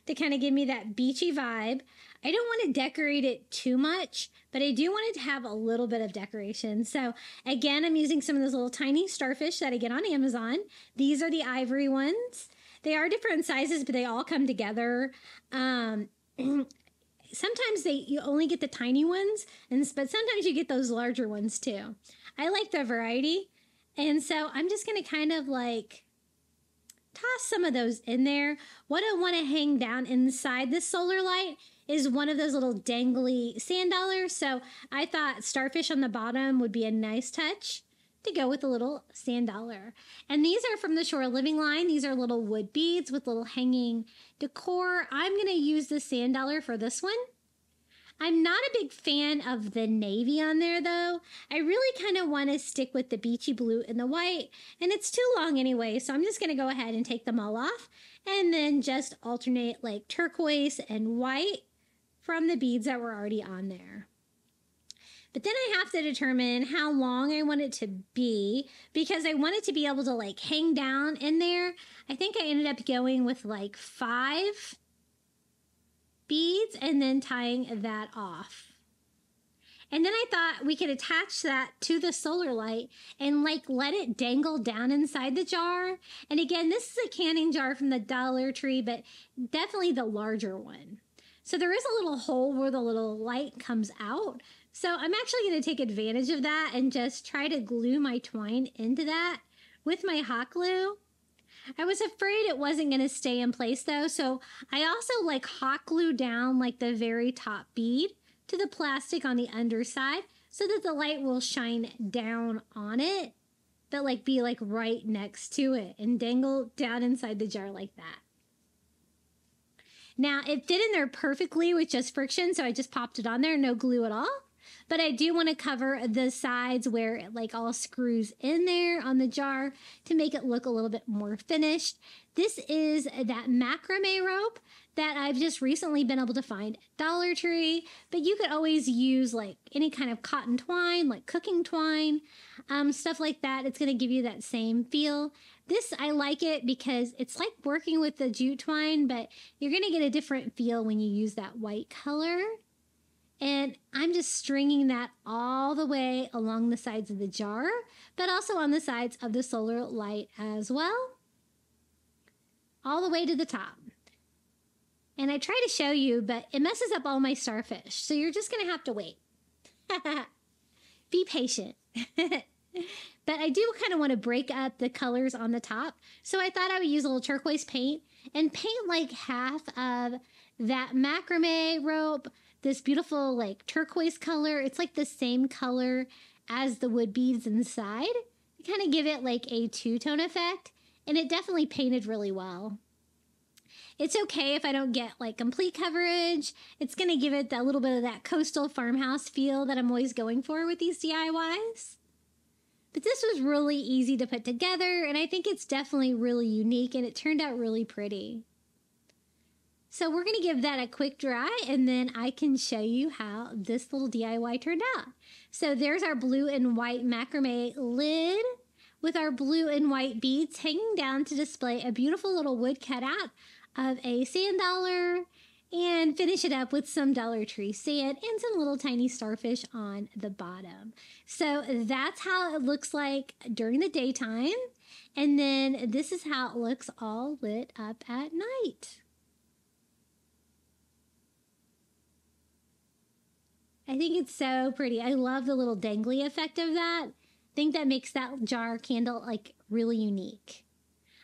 to kind of give me that beachy vibe. I don't want to decorate it too much, but I do want it to have a little bit of decoration. So again, I'm using some of those little tiny starfish that I get on Amazon. These are the ivory ones. They are different sizes, but they all come together. Sometimes you only get the tiny ones, but sometimes you get those larger ones too. I like the variety. And so I'm just going to kind of like toss some of those in there. What I want to hang down inside this solar light is one of those little dangly sand dollars. So I thought starfish on the bottom would be a nice touch to go with a little sand dollar. And these are from the Shore Living line. These are little wood beads with little hanging decor. I'm going to use the sand dollar for this one. I'm not a big fan of the navy on there though. I really kind of want to stick with the beachy blue and the white, and it's too long anyway, so I'm just going to go ahead and take them all off and then just alternate like turquoise and white from the beads that were already on there. But then I have to determine how long I want it to be because I want it to be able to like hang down in there. I think I ended up going with like 5 beads and then tying that off. And then I thought we could attach that to the solar light and like let it dangle down inside the jar. And again, this is a canning jar from the Dollar Tree, but definitely the larger one. So there is a little hole where the little light comes out. So I'm actually going to take advantage of that and just try to glue my twine into that with my hot glue. I was afraid it wasn't going to stay in place though, so I also like hot glue down like the very top bead to the plastic on the underside so that the light will shine down on it. but like be like right next to it and dangle down inside the jar like that. Now, it fit in there perfectly with just friction, so I just popped it on there, no glue at all. But I do want to cover the sides where it like all screws in there on the jar to make it look a little bit more finished. This is that macrame rope that I've just recently been able to find at Dollar Tree, but you could always use like any kind of cotton twine, like cooking twine, stuff like that. It's going to give you that same feel. This, I like it because it's like working with the jute twine, but you're going to get a different feel when you use that white color. And I'm just stringing that all the way along the sides of the jar, but also on the sides of the solar light as well, all the way to the top. And I try to show you, but it messes up all my starfish, so you're just going to have to wait. Be patient. But I do kind of want to break up the colors on the top, so I thought I would use a little turquoise paint and paint like half of that macrame rope, this beautiful like turquoise color. It's like the same color as the wood beads inside. Kind of give it like a two-tone effect, and it definitely painted really well. It's okay if I don't get like complete coverage. It's going to give it that little bit of that coastal farmhouse feel that I'm always going for with these DIYs. But this was really easy to put together, and I think it's definitely really unique, and it turned out really pretty. So we're going to give that a quick dry, and then I can show you how this little DIY turned out. So there's our blue and white macrame lid with our blue and white beads hanging down to display a beautiful little wood cutout of a sand dollar, and finish it up with some Dollar Tree sand and some little tiny starfish on the bottom. So that's how it looks like during the daytime. And then this is how it looks all lit up at night. I think it's so pretty. I love the little dangly effect of that. I think that makes that jar candle like really unique.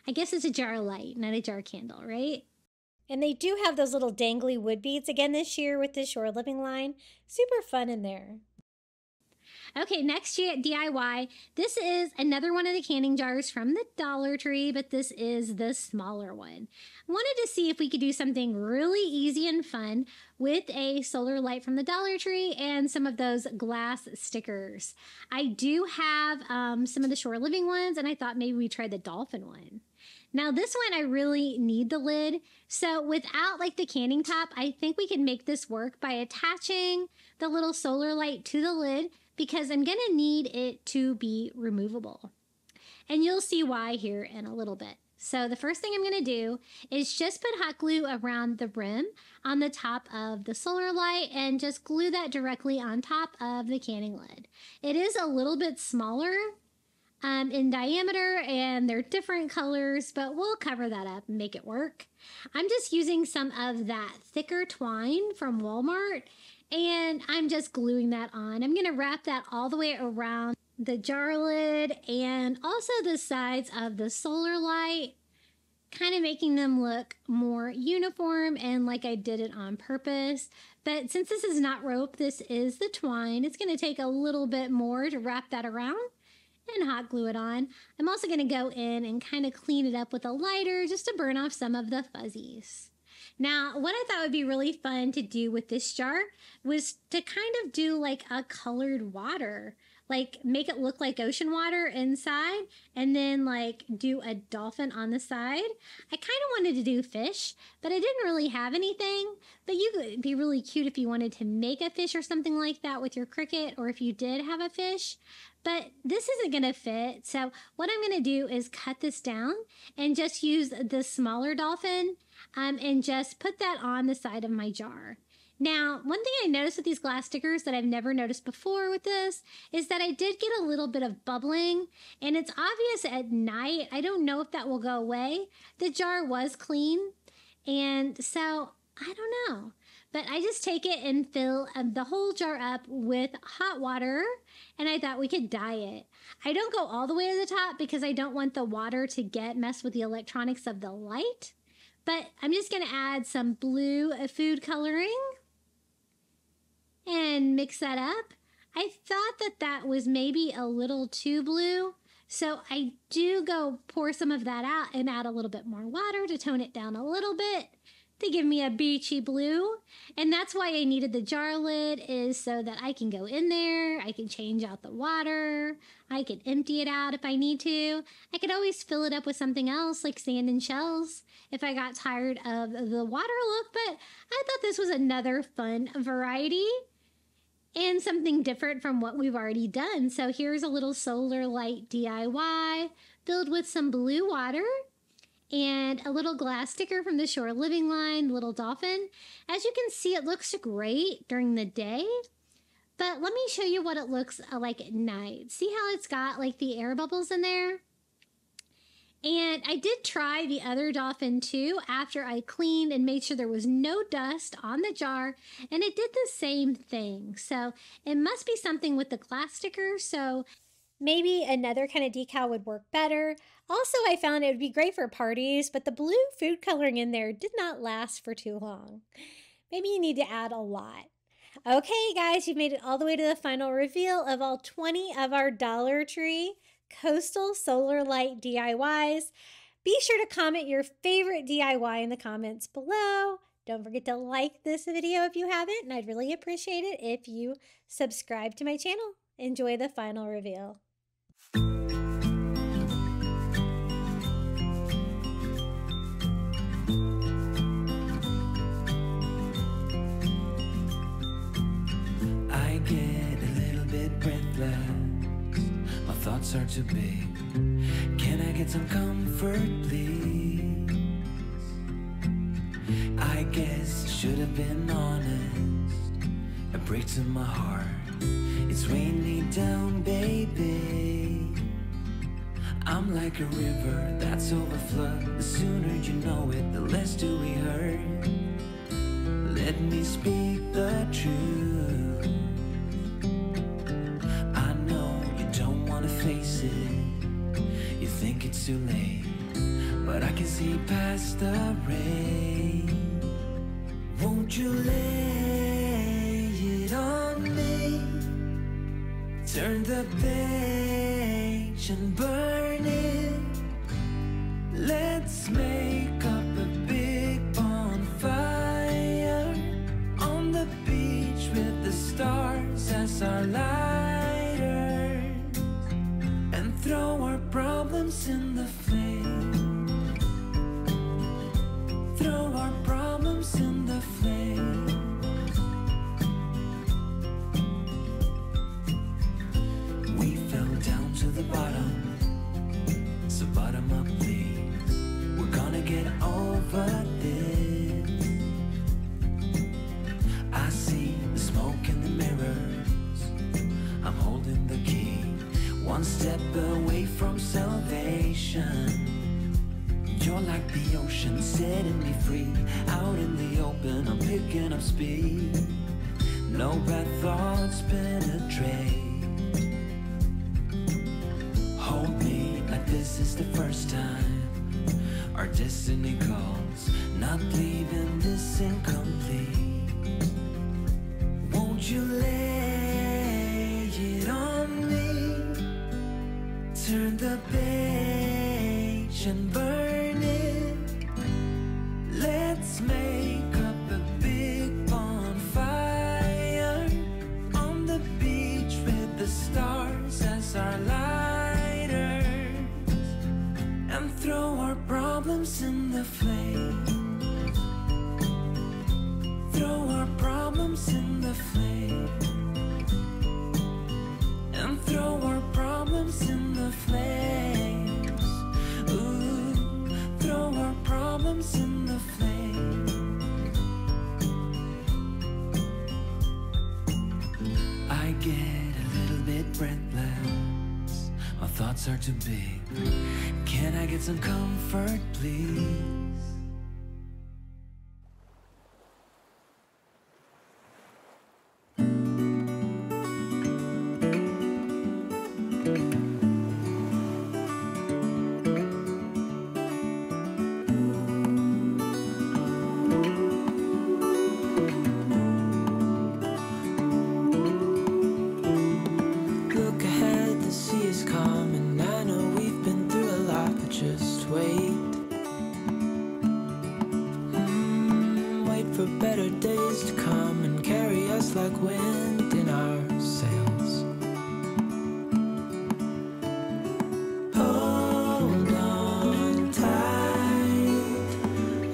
I guess it's a jar light, not a jar candle, right? And they do have those little dangly wood beads again this year with the Shore Living line. Super fun in there. Okay, next DIY. This is another one of the canning jars from the Dollar Tree, but this is the smaller one. I wanted to see if we could do something really easy and fun with a solar light from the Dollar Tree and some of those glass stickers. I do have some of the Shore Living ones, and I thought maybe we'd try the dolphin one. Now this one I really need the lid, so without like the canning top, I think we can make this work by attaching the little solar light to the lid, because I'm going to need it to be removable. And you'll see why here in a little bit. So the first thing I'm going to do is just put hot glue around the rim on the top of the solar light and just glue that directly on top of the canning lid. It is a little bit smaller in diameter, and they're different colors, but we'll cover that up and make it work. I'm just using some of that thicker twine from Walmart, and I'm just gluing that on. I'm going to wrap that all the way around the jar lid and also the sides of the solar light, kind of making them look more uniform and like I did it on purpose. But since this is not rope, this is the twine, it's going to take a little bit more to wrap that around and hot glue it on. I'm also going to go in and kind of clean it up with a lighter just to burn off some of the fuzzies. Now, what I thought would be really fun to do with this jar was to kind of do like a colored water, like make it look like ocean water inside, and then like do a dolphin on the side. I kind of wanted to do fish, but I didn't really have anything. But you could be really cute if you wanted to make a fish or something like that with your Cricut, or if you did have a fish. But this isn't going to fit, so what I'm going to do is cut this down and just use the smaller dolphin and just put that on the side of my jar. Now, one thing I noticed with these glass stickers that I've never noticed before with this is that I did get a little bit of bubbling, and it's obvious at night. I don't know if that will go away. The jar was clean, and so I don't know. But I just take it and fill the whole jar up with hot water, and I thought we could dye it. I don't go all the way to the top because I don't want the water to mess with the electronics of the light. But I'm just going to add some blue food coloring and mix that up. I thought that that was maybe a little too blue, So I do go pour some of that out and add a little bit more water to tone it down a little bit to give me a beachy blue. And that's why I needed the jar lid, is so that I can go in there, I can change out the water, I can empty it out if I need to. I could always fill it up with something else like sand and shells if I got tired of the water look, but I thought this was another fun variety and something different from what we've already done. So here's a little solar light DIY filled with some blue water and a little glass sticker from the Shore Living line, little dolphin. As you can see, it looks great during the day, but let me show you what it looks like at night. See how it's got like the air bubbles in there? And I did try the other dolphin too after I cleaned and made sure there was no dust on the jar, and it did the same thing. So it must be something with the glass sticker, so maybe another kind of decal would work better. Also, I found it would be great for parties, but the blue food coloring in there did not last for too long. Maybe you need to add a lot. Okay, guys, you've made it all the way to the final reveal of all 20 of our Dollar Tree Coastal Solar Light DIYs. Be sure to comment your favorite DIY in the comments below. Don't forget to like this video if you haven't, and I'd really appreciate it if you subscribe to my channel. Enjoy the final reveal.
I get a little bit breathless, my thoughts are too big. Can I get some comfort, please? I guess I should have been honest. It breaks in my heart, it's weighing me down, baby. I'm like a river that's overflowed. The sooner you know it, the less do we hurt. Let me speak the truth. I know you don't want to face it, you think it's too late, but I can see past the rain. Won't you lay it on me? Turn the page and burn it. Let's make up a big bonfire on the beach with the stars as our lighters, and throw our problems in the flame. Throw our problems in the flame. We fell down to the bottom, so bottom up please. We're gonna get over this. I see the smoke in the mirrors, I'm holding the key, one step away from salvation. You're like the ocean, setting me free. Out in the open, I'm picking up speed. No bad thoughts penetrate. Hold me like this is the first time. Our destiny calls, not leaving this incomplete. Won't you lay it on me? Turn the page and burn it. Let's make up a big bonfire on the beach with the stars as our lighters, and throw our problems in the flame. Throw our problems in the flame, and throw our problems in the flames. Ooh, throw our problems in the flame. I get a little bit breathless, my thoughts are too big. Can I get some comfort, please? Look ahead, the sea is calm, and I know come and carry us like wind in our sails. Hold on tight,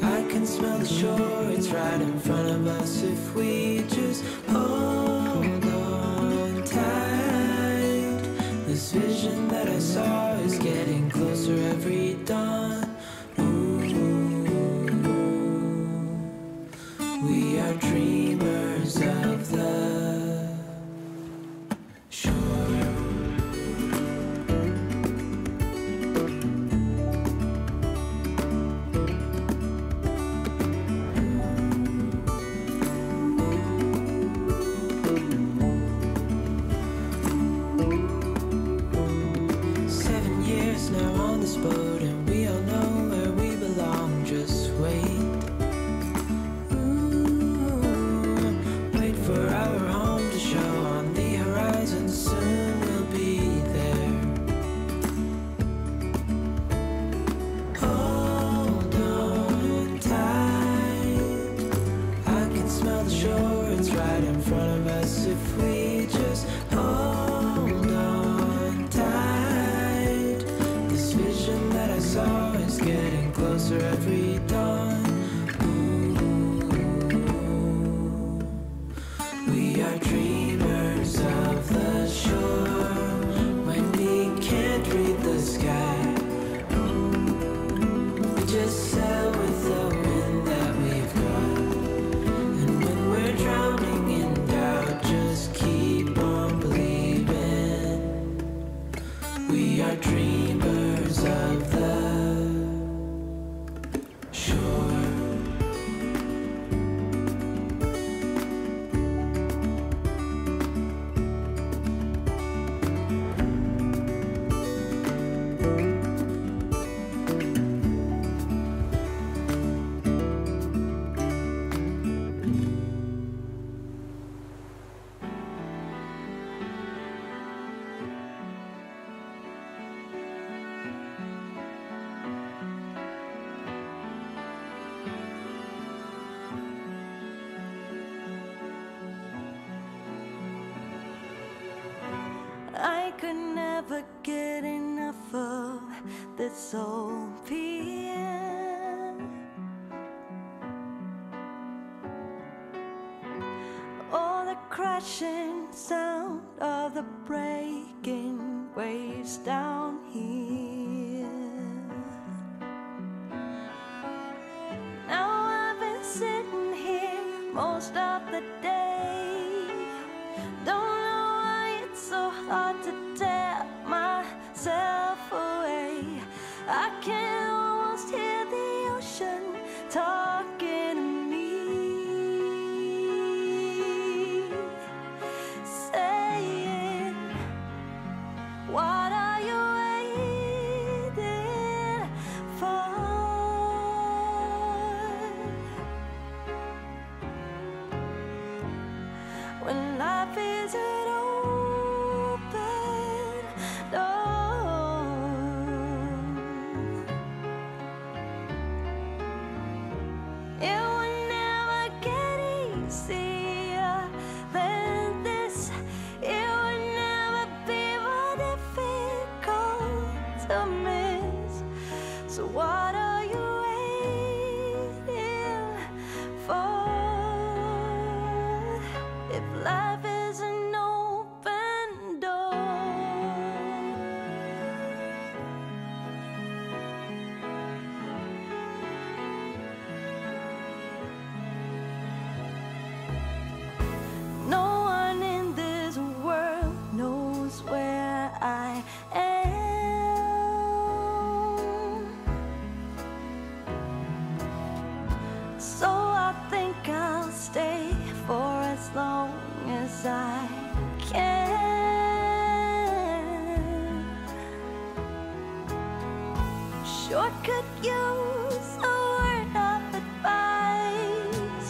I can smell the shore, it's right in front of us if we just hold on tight. This vision that I saw is getting closer every dawn. We are dreamers of the shore. 7 years now on this boat, and we all know where we belong. Just wait. For our home to show on the horizon, soon we'll be there. Hold on tight, I can smell the shore, it's right in front of us if we just hold on tight. This vision that I saw is getting closer every dawn. We are dreamers of the shore when we can't read the sky. We just sail with the wind that we've got. And when we're drowning in doubt, just keep on believing. We are dreamers of the shore.
I could never get enough of this old pier. Or the crashing sound of the breaking waves down here. Now I've been sitting here most of the day. Don't know why it's so hard to tear myself away. I can almost hear the ocean talking to me, saying, what are you waiting for? When life is an open door, it will never get easier than this. It will never be more difficult to miss. So what are you waiting for? If life is an open door, no one in this world knows where I am. So I think I'll stay for as long as I can. Sure could use a word of advice.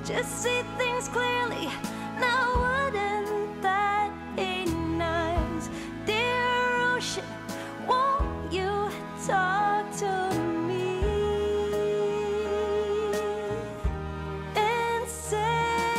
Just see things clearly. Now wouldn't that be nice? Dear ocean, won't you talk to me and say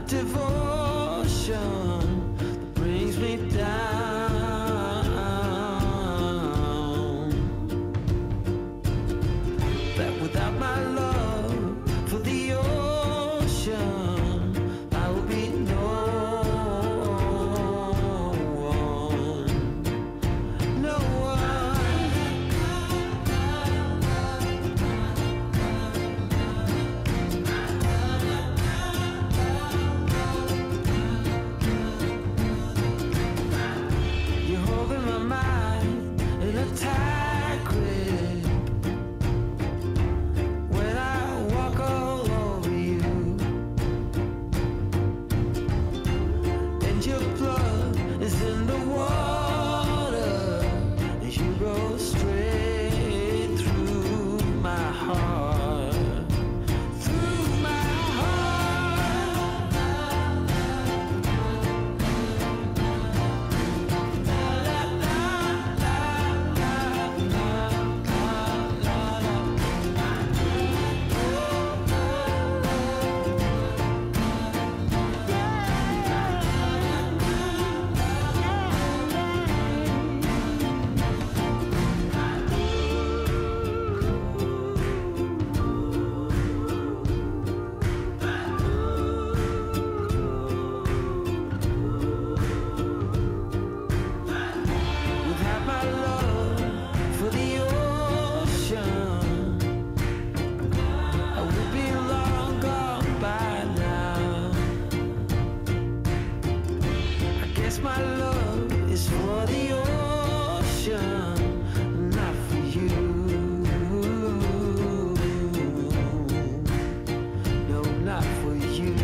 devotion that brings me down. That without my love for the ocean, I will be no one. No one. You're holding my mind in a tight grip when I walk all over you, and your blood is in the water as you go straight through my heart, through my heart. Without my love for the ocean, I would be long gone by now. I guess my love is for the ocean, not for you. No, not for you.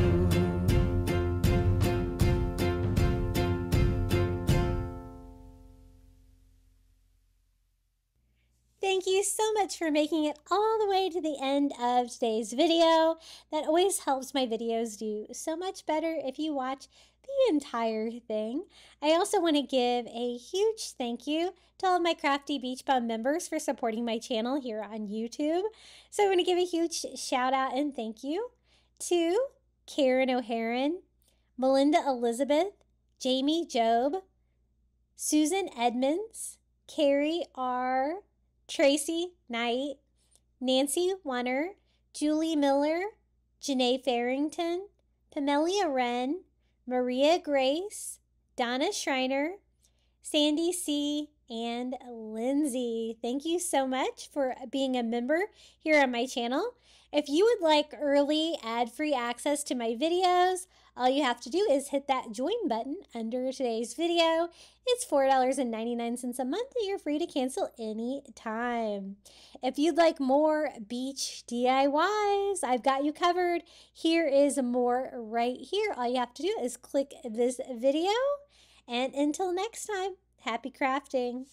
Thank you so much for making it all the way to the end of today's video. That always helps my videos do so much better if you watch the entire thing. I also want to give a huge thank you to all of my Crafty Beach Bum members for supporting my channel here on YouTube. So I want to give a huge shout out and thank you to Karen O'Haron, Melinda Elizabeth, Jamie Job, Susan Edmonds, Carrie R., Tracy Knight, Nancy Wunner, Julie Miller, Janae Farrington, Pamelia Wren, Maria Grace, Donna Schreiner, Sandy C., and Lindsay. Thank you so much for being a member here on my channel. If you would like early ad-free access to my videos, all you have to do is hit that join button under today's video. It's $4.99 a month and you're free to cancel any time. If you'd like more beach DIYs, I've got you covered. Here is more right here. All you have to do is click this video. And until next time, happy crafting.